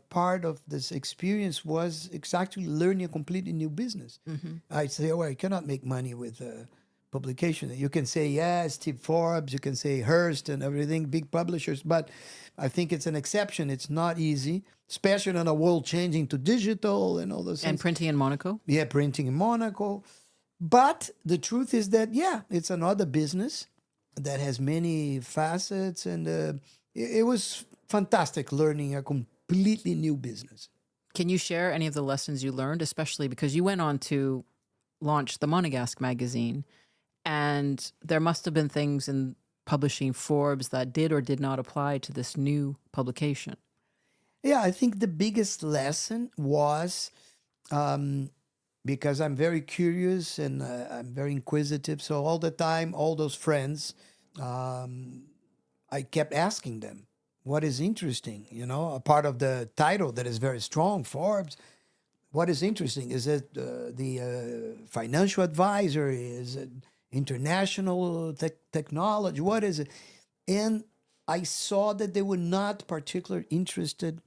part of this experience was exactly learning a completely new business. I say, oh, I cannot make money with publication. You can say, yeah, Steve Forbes, you can say Hearst and everything, big publishers, but I think it's an exception. It's not easy, especially in a world changing to digital and all those things. And printing in Monaco? Yeah, printing in Monaco. But the truth is that, yeah, it's another business that has many facets, and it was fantastic learning a completely new business. Can you share any of the lessons you learned, especially because you went on to launch the Monegasque magazine, and there must have been things in publishing Forbes that did or did not apply to this new publication? Yeah, I think the biggest lesson was because I'm very curious and I'm very inquisitive. So all the time, all those friends, I kept asking them, what is interesting? You know, a part of the title that is very strong, Forbes. What is interesting? Is it the financial advisor? Is it international technology? What is it? And I saw that they were not particularly interested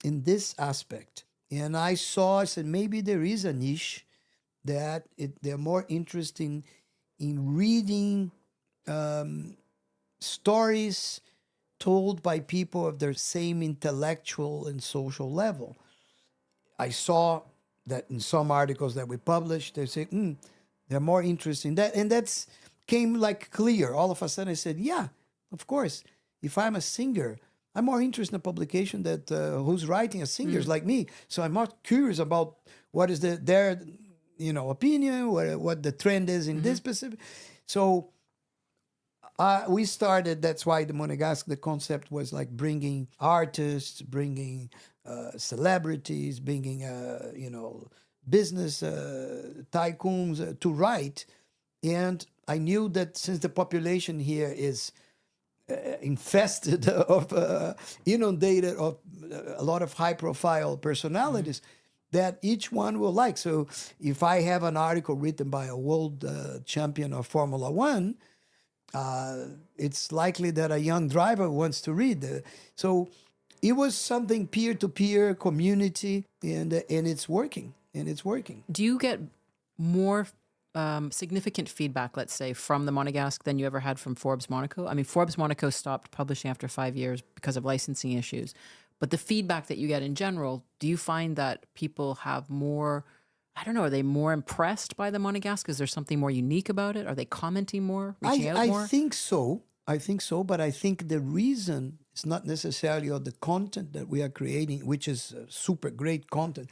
in this aspect. And I said, maybe there is a niche that they're more interested in reading stories told by people of their same intellectual and social level. I saw that in some articles that we published, they say, they're more interested in that. And that's came like clear. All of a sudden I said, yeah, of course. If I'm a singer, I'm more interested in a publication that who's writing as singers like me. So I'm more curious about what is their opinion, what the trend is in this specific. So we started, that's why the Monegasque, the concept was like bringing artists, bringing celebrities, bringing, business tycoons to write. And I knew that since the population here is infested of, inundated of a lot of high-profile personalities, that each one will like. So if I have an article written by a world champion of Formula One, it's likely that a young driver wants to read. So it was something peer-to-peer community, and it's working. And it's working. Do you get more significant feedback, let's say, from the Monegasque than you ever had from Forbes Monaco? I mean, Forbes Monaco stopped publishing after 5 years because of licensing issues. But the feedback that you get in general, do you find that people have more, I don't know, are they more impressed by the Monegasque? Is there something more unique about it? Are they commenting more, reaching out more? I think so. But I think the reason is not necessarily of the content that we are creating, which is super great content,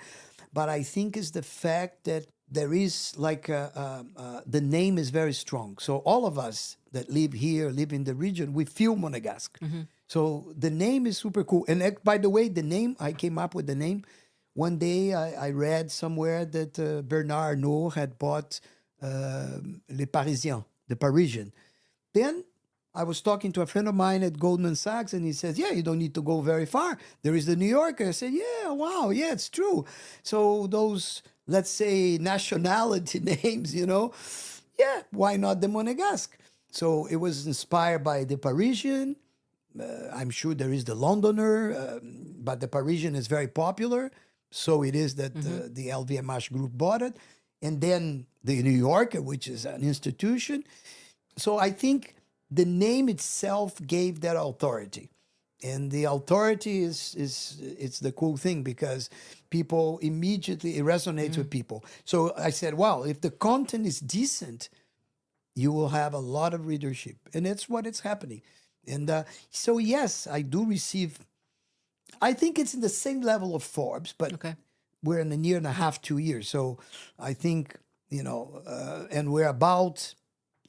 but I think it's the fact that there is like the name is very strong. So all of us that live here, live in the region, we feel Monegasque. So the name is super cool. And by the way, the name, I came up with the name. One day I read somewhere that Bernard Arnault had bought Les Parisiens, the Parisian. Then I was talking to a friend of mine at Goldman Sachs, and he says, yeah, you don't need to go very far. There is the New Yorker. I said, yeah, wow, yeah, it's true. So those, let's say, nationality names, yeah, why not the Monegasque? So it was inspired by the Parisian. I'm sure there is the Londoner, but the Parisian is very popular. So it is that the LVMH group bought it. And then the New Yorker, which is an institution. So I think the name itself gave that authority. And the authority it's the cool thing because people immediately, it resonates with people. So I said, well, if the content is decent, you will have a lot of readership. And that's what is happening. And so, yes, I do receive, I think it's in the same level of Forbes, but we're in a year and a half, 2 years. So I think, and we're about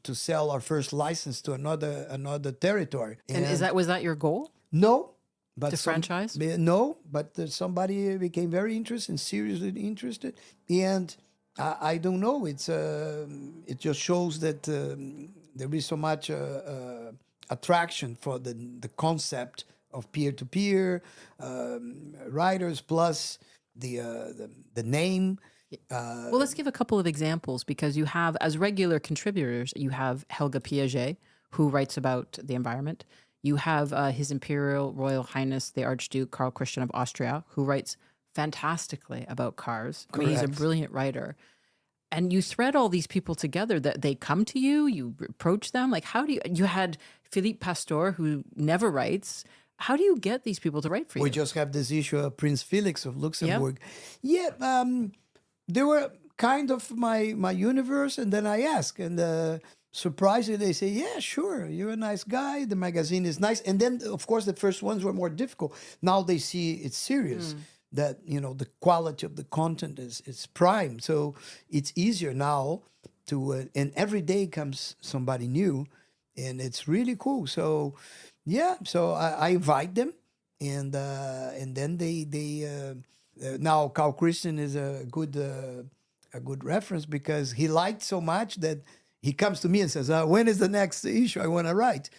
to sell our first license to another territory. And was that your goal? No. But to franchise? No, but somebody became very interested, seriously interested. And I don't know. It just shows that there is so much attraction for the concept of peer-to-peer writers plus the name. Well, let's give a couple of examples because you have, as regular contributors, you have Helga Piaget, who writes about the environment. You have His Imperial Royal Highness, the Archduke Karl Christian of Austria, who writes fantastically about cars. I mean, he's a brilliant writer. And you thread all these people together that they come to you, you approach them. Like, how do you had Philippe Pasteur, who never writes. How do you get these people to write for you? We just have this issue of Prince Felix of Luxembourg. Yep. Yeah, they were kind of my universe. And then I ask, and surprisingly, they say, yeah, sure, you're a nice guy. The magazine is nice. And then, of course, the first ones were more difficult. Now they see it's serious. That, the quality of the content is prime. So it's easier now to, and every day comes somebody new, and it's really cool. So, yeah, so I invite them, and then they now Carl Christian is a good reference because he liked so much that he comes to me and says, when is the next issue I want to write?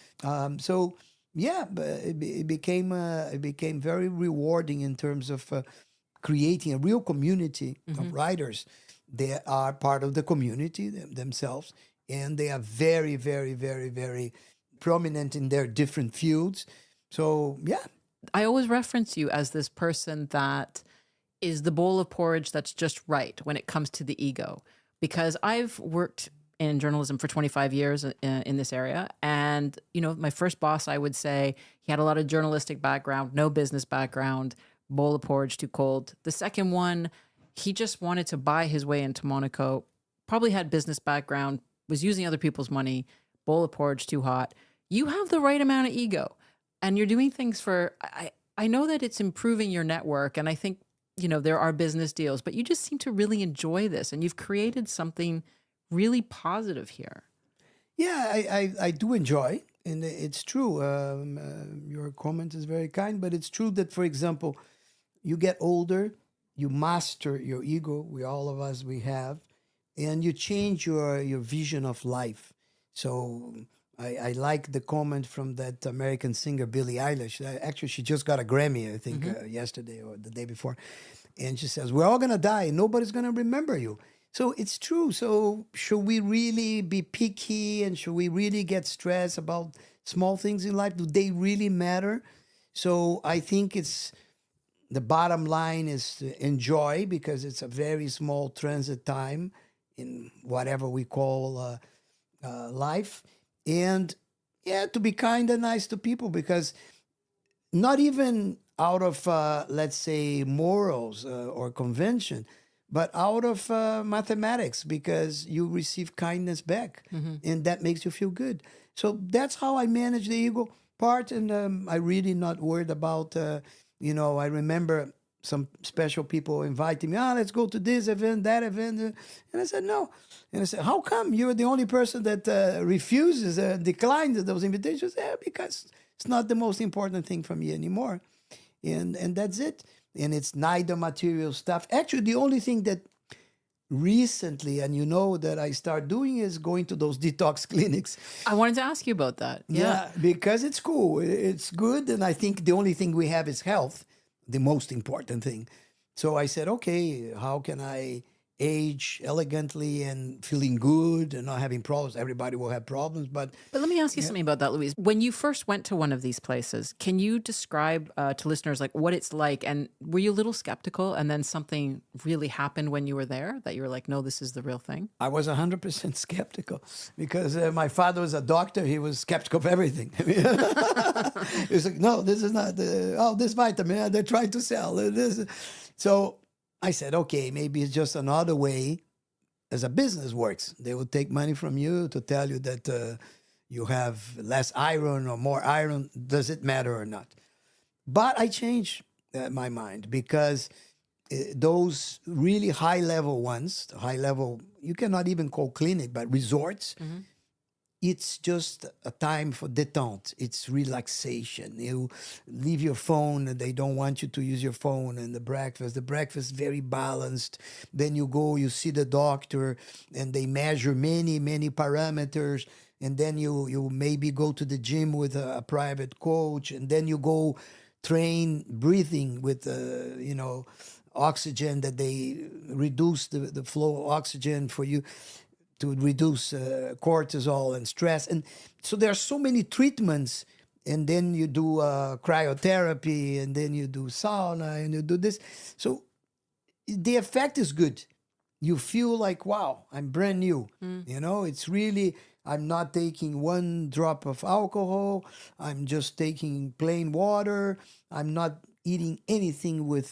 So yeah, but it became very rewarding in terms of creating a real community of writers. They are part of the community themselves, and they are very, very, very, very prominent in their different fields. So yeah. I always reference you as this person that is the bowl of porridge that's just right when it comes to the ego. Because I've worked in journalism for 25 years in this area. And, my first boss, I would say, he had a lot of journalistic background, no business background, bowl of porridge too cold. The second one, he just wanted to buy his way into Monaco, probably had business background, was using other people's money, bowl of porridge too hot. You have the right amount of ego and you're doing things for, I know that it's improving your network. And I think, there are business deals, but you just seem to really enjoy this and you've created something really positive here. Yeah, I do enjoy, and it's true. Your comment is very kind, but it's true that, for example, you get older, you master your ego. All of us, we have, and you change your vision of life. So I like the comment from that American singer Billie Eilish. Actually, she just got a Grammy, I think, yesterday or the day before, and she says, "We're all gonna die, and nobody's gonna remember you." So it's true. So should we really be picky and should we really get stressed about small things in life? Do they really matter? So I think the bottom line is to enjoy because it's a very small transit time in whatever we call life. And yeah, to be kind and nice to people because not even out of, let's say, morals or convention, but out of mathematics because you receive kindness back and that makes you feel good. So that's how I manage the ego part. And I really not worried about, I remember some special people inviting me, let's go to this event, that event. And I said, no. And I said, how come you're the only person that refuses, declines those invitations? Because it's not the most important thing for me anymore. And that's it. And it's neither material stuff. Actually, the only thing that recently, and you know that I start doing, is going to those detox clinics. I wanted to ask you about that. Yeah, because it's cool. It's good. And I think the only thing we have is health, the most important thing. So I said, okay, how can I age elegantly and feeling good and not having problems? Everybody will have problems, but let me ask you something about that, Luis. When you first went to one of these places, can you describe to listeners like what it's like? And were you a little skeptical, and then something really happened when you were there that you were like, no, this is the real thing? I was 100% skeptical because my father was a doctor. He was skeptical of everything. He was like, no, this is not this vitamin they're trying to sell this. So I said, okay, maybe it's just another way as a business works. They will take money from you to tell you that you have less iron or more iron. Does it matter or not? But I changed my mind because those really high-level ones, high-level, you cannot even call clinic, but resorts, it's just a time for détente. It's relaxation. You leave your phone and they don't want you to use your phone. And the breakfast is very balanced. Then you go, you see the doctor and they measure many, many parameters. And then you maybe go to the gym with a private coach. And then you go train breathing with, oxygen, that they reduce the flow of oxygen for you to reduce cortisol and stress. And so there are so many treatments. And then you do cryotherapy, and then you do sauna, and you do this. So the effect is good. You feel like, wow, I'm brand new. It's really, I'm not taking one drop of alcohol. I'm just taking plain water. I'm not eating anything with,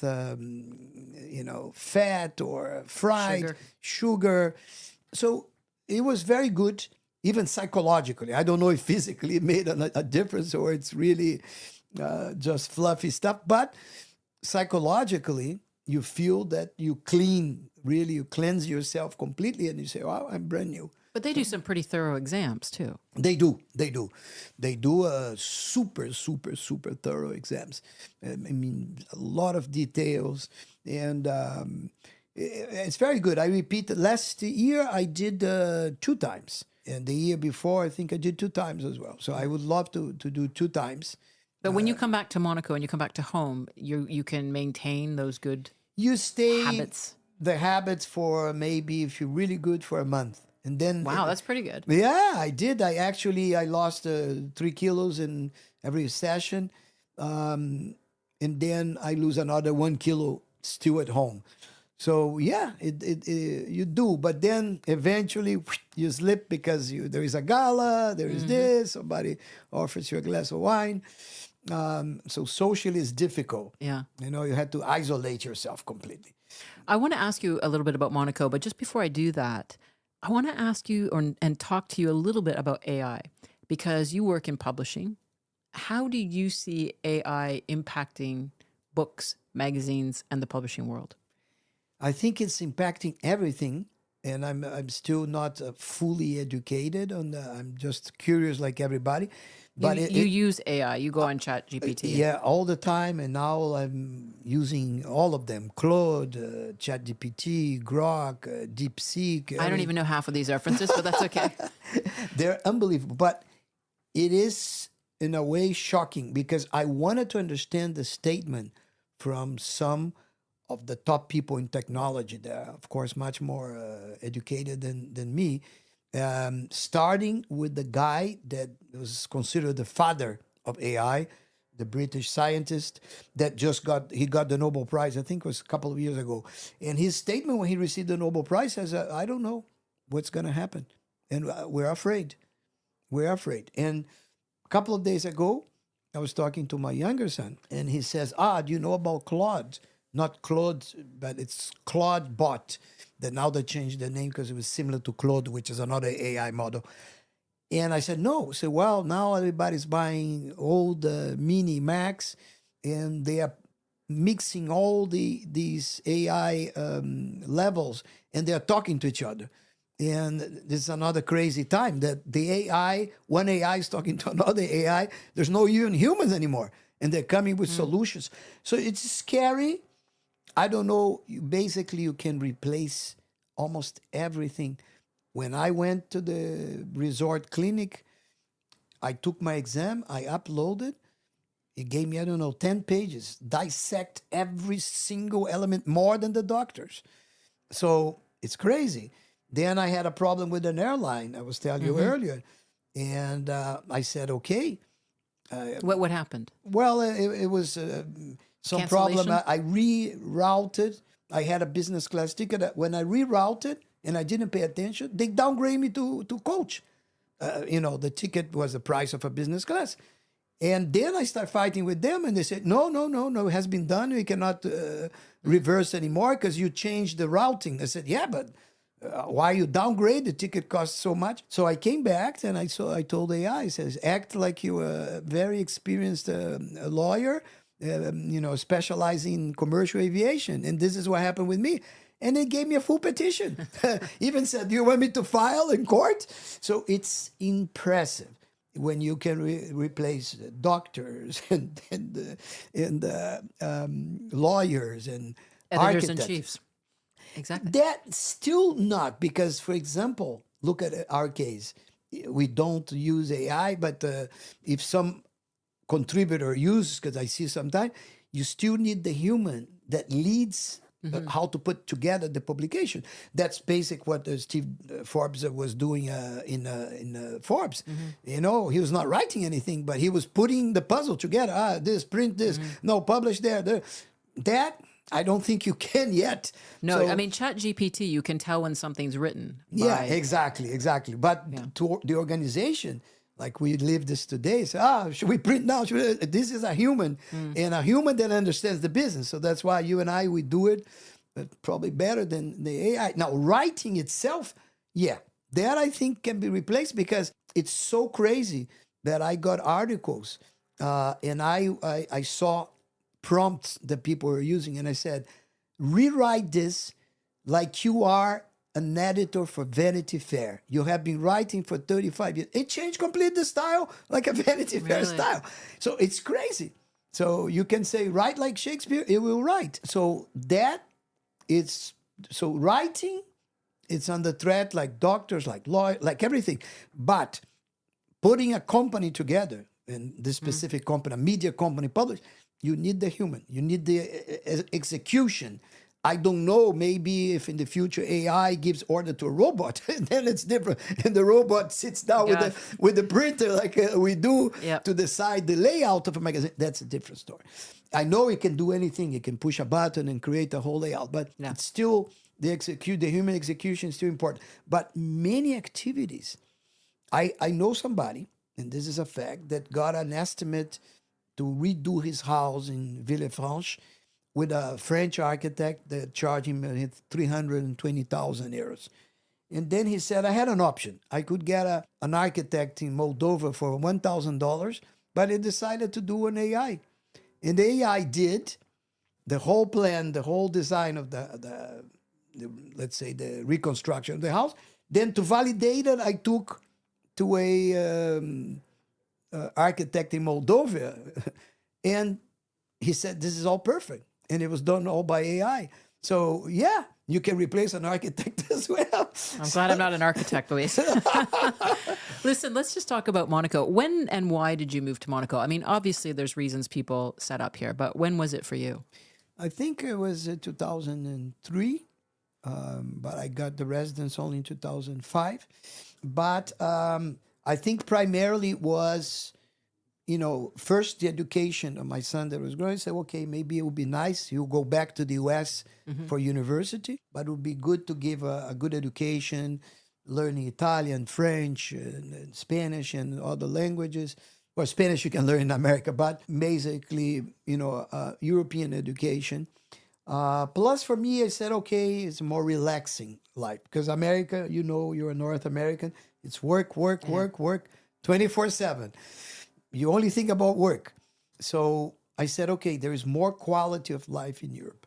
fat or fried sugar. So it was very good, even psychologically. I don't know if physically it made a difference or it's really just fluffy stuff. But psychologically, you feel that you cleanse yourself completely, and you say, wow, I'm brand new. But they do some pretty thorough exams too. They do super, super, super thorough exams. I mean, a lot of details, and it's very good. I repeat, last year I did 2 times, and the year before I think I did 2 times as well. So I would love to do 2 times. But when you come back to Monaco and you come back to home, you can maintain those good habits. The habits for maybe, if you're really good, for a month. And then, wow, that's pretty good. Yeah, I did. I lost 3 kilos in every session. And then I lose another 1 kilo still at home. So yeah, you do. But then eventually you slip because there is a gala, there is this, somebody offers you a glass of wine. So socially is difficult. Yeah. You had to isolate yourself completely. I want to ask you a little bit about Monaco, but just before I do that, I want to ask you and talk to you a little bit about AI, because you work in publishing. How do you see AI impacting books, magazines, and the publishing world? I think it's impacting everything, and I'm still not fully educated on I'm just curious like everybody. But you use AI. You go on ChatGPT. Yeah, all the time, and now I'm using all of them: Claude, ChatGPT, Grok, DeepSeek. I don't even know half of these references, but that's okay. They're unbelievable, but it is in a way shocking because I wanted to understand the statement from some of the top people in technology. They're, of course, much more educated than me. Starting with the guy that was considered the father of AI, the British scientist that got the Nobel Prize, I think it was a couple of years ago. And his statement when he received the Nobel Prize says, I don't know what's going to happen. And we're afraid. We're afraid. And a couple of days ago, I was talking to my younger son, and he says, do you know about Claude? Not Claude, but it's Claude Bot. That now they changed the name because it was similar to Claude, which is another AI model. And I said, no. I said, well, now everybody's buying old Mini Macs, and they are mixing all these AI levels, and they're talking to each other. And this is another crazy time that one AI is talking to another AI. There's no even humans anymore, and they're coming with solutions. So it's scary. I don't know. Basically, you can replace almost everything. When I went to the resort clinic, I took my exam, I uploaded. It gave me, I don't know, 10 pages, dissect every single element more than the doctors. So it's crazy. Then I had a problem with an airline, I was telling you earlier. And I said, okay. What happened? Well, it was some problem. I rerouted. I had a business class ticket. When I rerouted and I didn't pay attention, they downgraded me to coach. The ticket was the price of a business class. And then I start fighting with them, and they said, no, it has been done. We cannot reverse anymore because you changed the routing. I said, yeah, but why you downgrade? The ticket costs so much. So I came back, and I told AI, I says, act like you're a very experienced lawyer, specializing in commercial aviation. And this is what happened with me. And they gave me a full petition. Even said, do you want me to file in court? So it's impressive when you can replace doctors and lawyers and editors and architects. chiefs. Exactly. That still not, because, for example, look at our case. We don't use AI, but if some contributor uses, because I see sometimes, you still need the human that leads how to put together the publication. That's basic what Steve Forbes was doing in Forbes. He was not writing anything, but he was putting the puzzle together. This, print this, no, publish there. That, I don't think you can yet. No, So, I mean, ChatGPT, you can tell when something's written. yeah, exactly. But to the organization, like we live this today, say, should we print now? This is a human, and a human that understands the business. So that's why you and I, we do it probably better than the AI. Now, writing itself, that I think can be replaced, because it's so crazy that I got articles and I saw prompts that people were using, and I said, rewrite this like you are an editor for Vanity Fair. You have been writing for 35 years. It changed completely the style, like a Vanity Fair style. So it's crazy. So you can say, write like Shakespeare, it will write. So writing, it's under threat, like doctors, like lawyers, like everything. But putting a company together, and this specific company, a media company, publish, you need the human. You need the execution. I don't know, maybe if in the future AI gives order to a robot, then it's different. And the robot sits down with the printer like we do to decide the layout of a magazine. That's a different story. I know it can do anything. It can push a button and create a whole layout, but it's still the human execution is still important. But many activities, I know somebody, and this is a fact, that got an estimate to redo his house in Villefranche with a French architect that charged him 320,000 euros. And then he said, I had an option. I could get an architect in Moldova for $1,000, but he decided to do an AI. And the AI did the whole plan, the whole design of the let's say, the reconstruction of the house. Then to validate it, I took to a architect in Moldova, and he said, this is all perfect. And it was done all by AI. So, you can replace an architect as well. I'm glad I'm not an architect, Luis. Listen, let's just talk about Monaco. When and why did you move to Monaco? I mean, obviously there's reasons people set up here, but when was it for you? I think it was 2003, but I got the residence only in 2005. But I think primarily it was, first the education of my son that was growing. I said, okay, maybe it would be nice. He'll go back to the U.S. for university, but it would be good to give a good education, learning Italian, French, and Spanish, and other languages. Well, Spanish you can learn in America, but basically, European education. Plus, for me, I said, okay, it's a more relaxing life. Because America, you're a North American. It's work, 24/7. You only think about work. So I said, okay, there is more quality of life in Europe.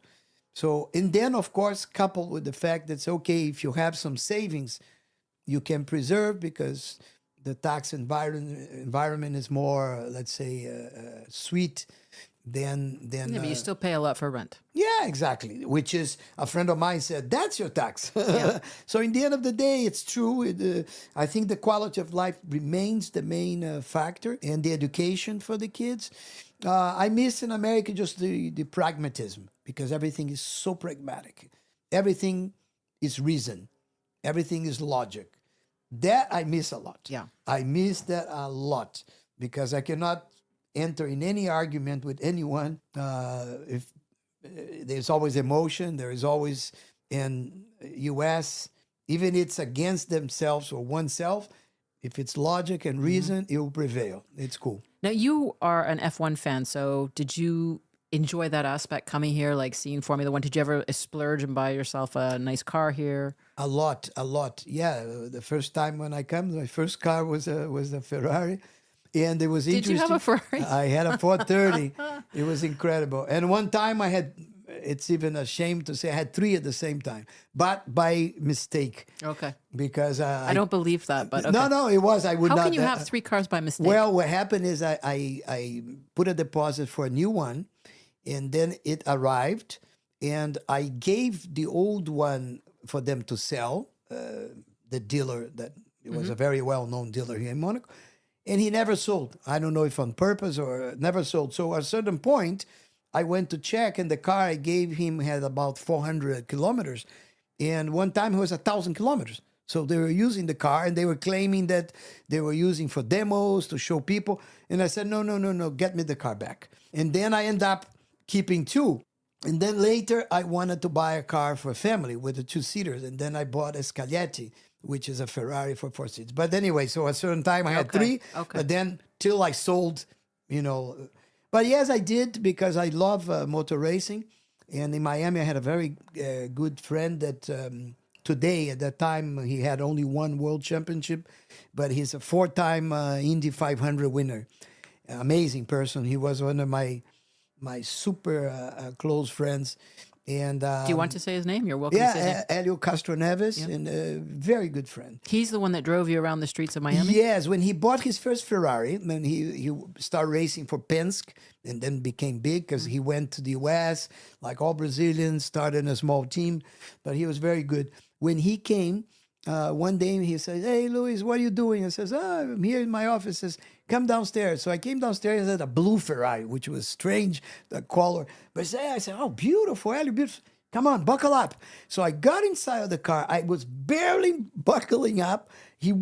So, and then of course, coupled with the fact that it's okay if you have some savings, you can preserve because the tax environment is more, let's say, sweet than Yeah, but you still pay a lot for rent. yeah, exactly. Which is a friend of mine said that's your tax. Yeah. So in the end of the day, it's true. I think the quality of life remains the main factor, and the education for the kids. I miss in America just the pragmatism because everything is so pragmatic. Everything is reason. Everything is logic. That I miss a lot. Yeah. I miss that a lot because I cannot enter in any argument with anyone if there's always emotion. There is always in U.S. even it's against themselves or oneself. If it's logic and reason, it will prevail. It's cool. Now, you are an F1 fan, so did you enjoy that aspect coming here, like seeing Formula One? Did you ever splurge and buy yourself a nice car here? A lot, a lot. Yeah, the first time when I come, my first car was a Ferrari, and it was Did interesting. you have a Ferrari? I had a 430. It was incredible. And one time I had, it's even a shame to say, I had three at the same time, but by mistake. Okay. Because I don't believe that, but okay. no, it was. I would How not. can you have three cars by mistake? Well, what happened is I put a deposit for a new one, and then it arrived, and I gave the old one for them to sell. The dealer that it was a very well-known dealer here in Monaco, and he never sold. I don't know if on purpose or never sold. So at a certain point, I went to check, and the car I gave him had about 400 kilometers, and one time it was 1,000 kilometers. So they were using the car, and they were claiming that they were using for demos to show people. And I said, no, get me the car back. And then I end up keeping two. And then later, I wanted to buy a car for a family with the two-seaters. And then I bought a Scaglietti, which is a Ferrari for 4 seats. But anyway, so at a certain time, I had three. Okay. But then till I sold, But yes, I did because I love motor racing. And in Miami, I had a very good friend that today, at that time, he had only one world championship. But he's a 4-time Indy 500 winner. Amazing person. He was one of my super close friends. And Do you want to say his name? You're welcome to say his name. Elio Castro Neves, and a very good friend. He's the one that drove you around the streets of Miami? Yes, when he bought his first Ferrari, then he started racing for Penske and then became big because he went to the U.S., like all Brazilians, started in a small team, but he was very good. When he came, one day he says, "Hey, Luis, what are you doing?" I says, "I'm here in my office." He says, "Come downstairs." So I came downstairs, had a blue Ferrari, which was strange, the color. But I said, "Oh, beautiful, Elio, beautiful. Come on, buckle up." So I got inside of the car. I was barely buckling up. He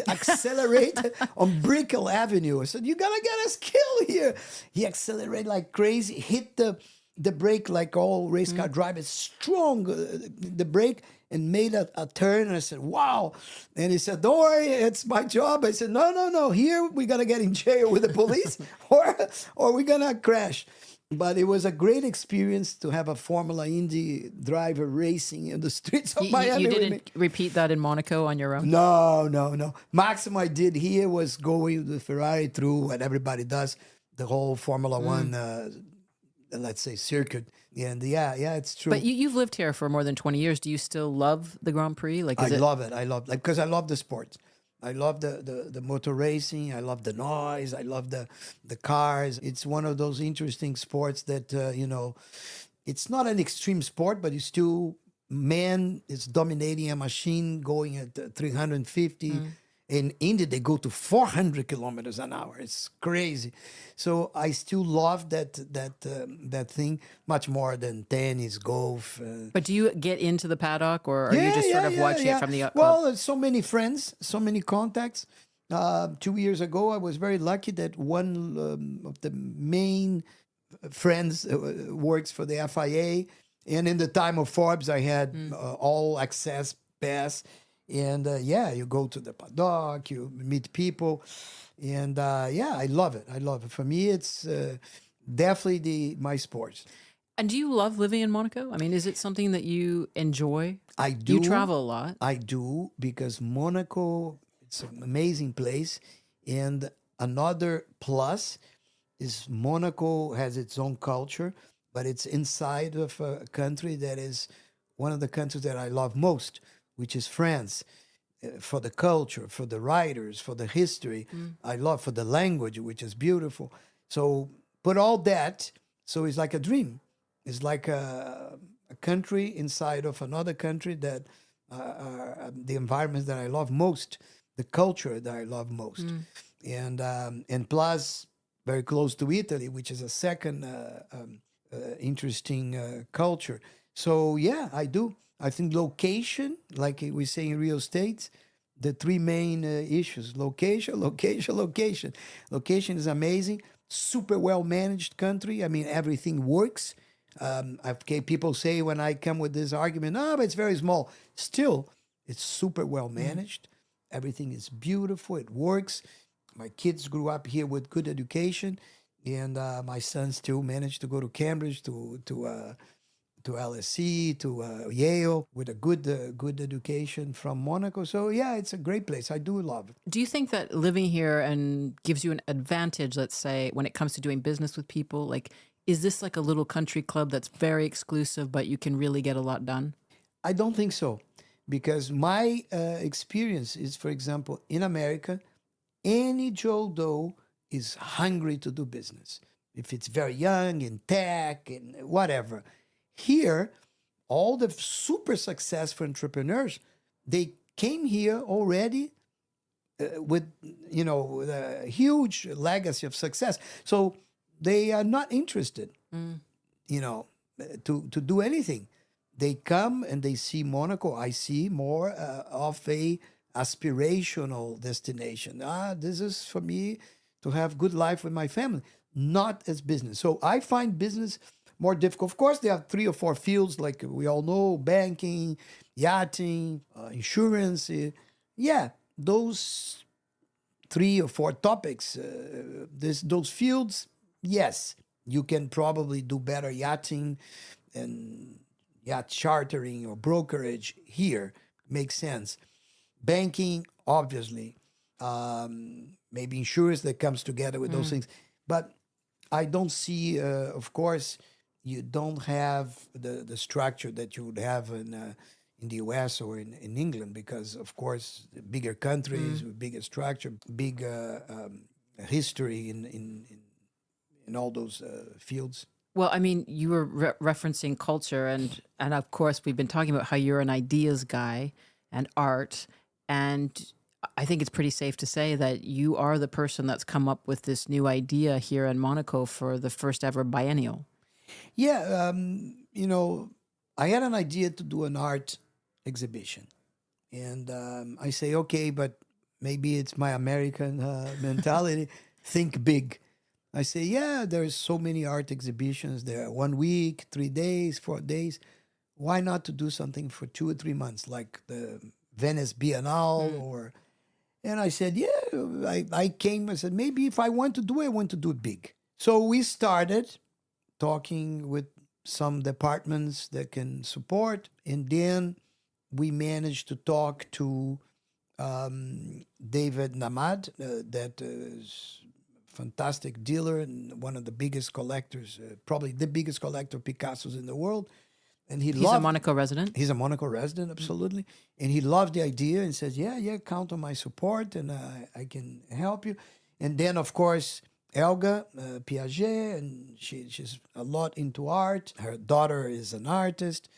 accelerated on Brickell Avenue. I said, "You gotta get us killed here." He accelerated like crazy, hit the brake like all race car drivers, strong, the brake, and made a turn. And I said, "Wow." And he said, "Don't worry, it's my job." I said, No. Here we're going to get in jail with the police or we're going to crash. But it was a great experience to have a Formula Indy driver racing in the streets of Miami. You didn't repeat that in Monaco on your own? No. Maximum I did here was going the Ferrari through what everybody does, the whole Formula One, let's say, circuit. And yeah, it's true. But you've lived here for more than 20 years. Do you still love the Grand Prix? I love it. I love it because I love the sport. I love the motor racing. I love the noise. I love the cars. It's one of those interesting sports that, it's not an extreme sport, but it's still, man is dominating a machine going at 350. In India, they go to 400 kilometers an hour. It's crazy. So I still love that thing much more than tennis, golf. But do you get into the paddock, or are you just sort of watching it from the up? Well, so many friends, so many contacts. 2 years ago, I was very lucky that one of the main friends works for the FIA. And in the time of Forbes, I had all access pass. And you go to the paddock, you meet people, and I love it. I love it. For me, it's definitely my sport. And do you love living in Monaco? I mean, is it something that you enjoy? I do. You travel a lot. I do, because Monaco, it's an amazing place. And another plus is Monaco has its own culture, but it's inside of a country that is one of the countries that I love most, which is France. For the culture, for the writers, for the history, I love for the language, which is beautiful. So put all that, so it's like a dream. It's like a country inside of another country that are the environments that I love most, the culture that I love most, and plus very close to Italy, which is a second interesting culture. So yeah, I do. I think location, like we say in real estate, the three main issues: location, location, location. Location is amazing. Super well managed country. I mean, everything works. Okay, people say when I come with this argument, no, but it's very small. Still, it's super well managed. Everything is beautiful. It works. My kids grew up here with good education, and my son still managed to go to Cambridge, to LSE, to Yale, with a good education from Monaco. So yeah, it's a great place. I do love it. Do you think that living here and gives you an advantage, let's say, when it comes to doing business with people? Like, is this like a little country club that's very exclusive, but you can really get a lot done? I don't think so, because my experience is, for example, in America, any Joe Doe is hungry to do business. If it's very young in tech and whatever. Here, all the super successful entrepreneurs, they came here already with a huge legacy of success. So they are not interested, to do anything. They come and they see Monaco. I see more of a aspirational destination. This is for me to have good life with my family, not as business. So I find business more difficult. Of course, there are 3 or 4 fields, like we all know: banking, yachting, insurance. Yeah, those 3 or 4 topics, those fields, yes, you can probably do better yachting and yacht chartering or brokerage here. Makes sense. Banking, obviously, maybe insurance that comes together with those things. But I don't see, of course, you don't have the structure that you would have in the US or in England, because, of course, the bigger countries, with bigger structure, big history in all those fields. Well, I mean, you were referencing culture, and of course, we've been talking about how you're an ideas guy and art, and I think it's pretty safe to say that you are the person that's come up with this new idea here in Monaco for the first ever biennial. Yeah, I had an idea to do an art exhibition. And I say, okay, but maybe it's my American mentality. Think big. I say, yeah, there's so many art exhibitions there. 1 week, 3 days, 4 days. Why not to do something for 2 or 3 months, like the Venice Biennale or... And I said, yeah, I came, I said, maybe if I want to do it, I want to do it big. So we started talking with some departments that can support. And then we managed to talk to David Namad, that is fantastic dealer and one of the biggest collectors, probably the biggest collector of Picassos in the world. And He's a Monaco resident? He's a Monaco resident, absolutely. And he loved the idea and says, yeah, count on my support and I can help you. And then, of course, Elga Piaget, and she's a lot into art. Her daughter is an artist.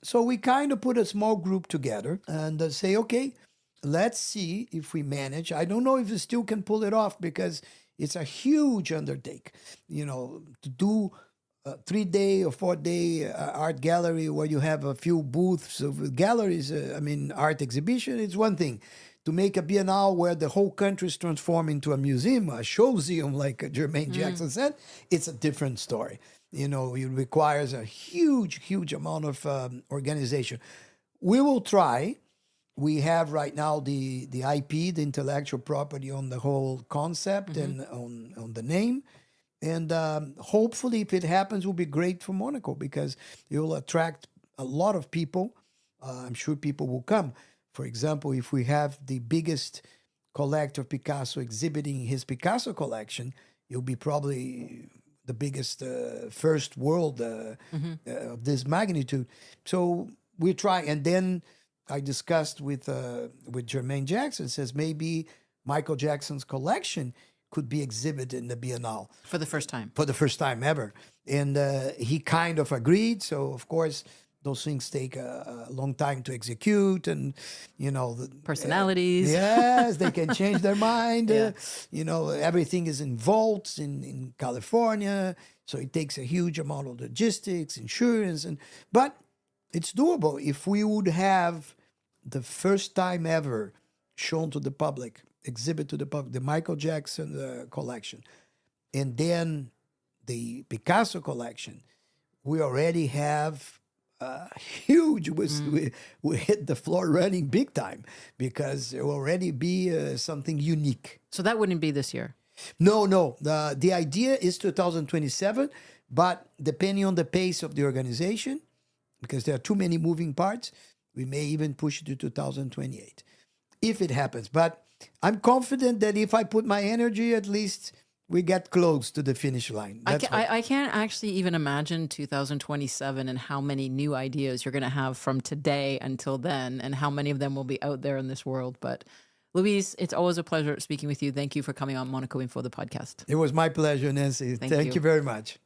So we kind of put a small group together and say, okay, let's see if we manage. I don't know if we still can pull it off, because it's a huge undertake, to do a 3-day or 4-day art gallery where you have a few booths of galleries. Art exhibition is one thing. To make a biennale where the whole country is transformed into a museum, a showmuseum, like Jermaine Jackson said, it's a different story. It requires a huge amount of organization. We will try. We have right now the IP, the intellectual property on the whole concept and on the name. And hopefully, if it happens, it will be great for Monaco, because it will attract a lot of people. I'm sure people will come. For example, if we have the biggest collector of Picasso exhibiting his Picasso collection, you'll be probably the biggest first world of this magnitude. So we try, and then I discussed with Jermaine Jackson. Says maybe Michael Jackson's collection could be exhibited in the Biennale For the first time. for the first time ever, and he kind of agreed. So of course, those things take a long time to execute, and the Personalities. yes, they can change their mind. Yeah. Everything is in vaults in California, so it takes a huge amount of logistics, insurance, but it's doable if we would have the first time ever shown to the public, exhibit to the public, the Michael Jackson collection, and then the Picasso collection. We already have huge. We hit the floor running big time because it will already be something unique. So that wouldn't be this year. No. The idea is 2027, but depending on the pace of the organization, because there are too many moving parts, we may even push it to 2028 if it happens. But I'm confident that if I put my energy, at least we get close to the finish line. I can't actually even imagine 2027 and how many new ideas you're going to have from today until then, and how many of them will be out there in this world. But Luiz, it's always a pleasure speaking with you. Thank you for coming on Monaco Info, the podcast. It was my pleasure, Nancy. Thank you very much.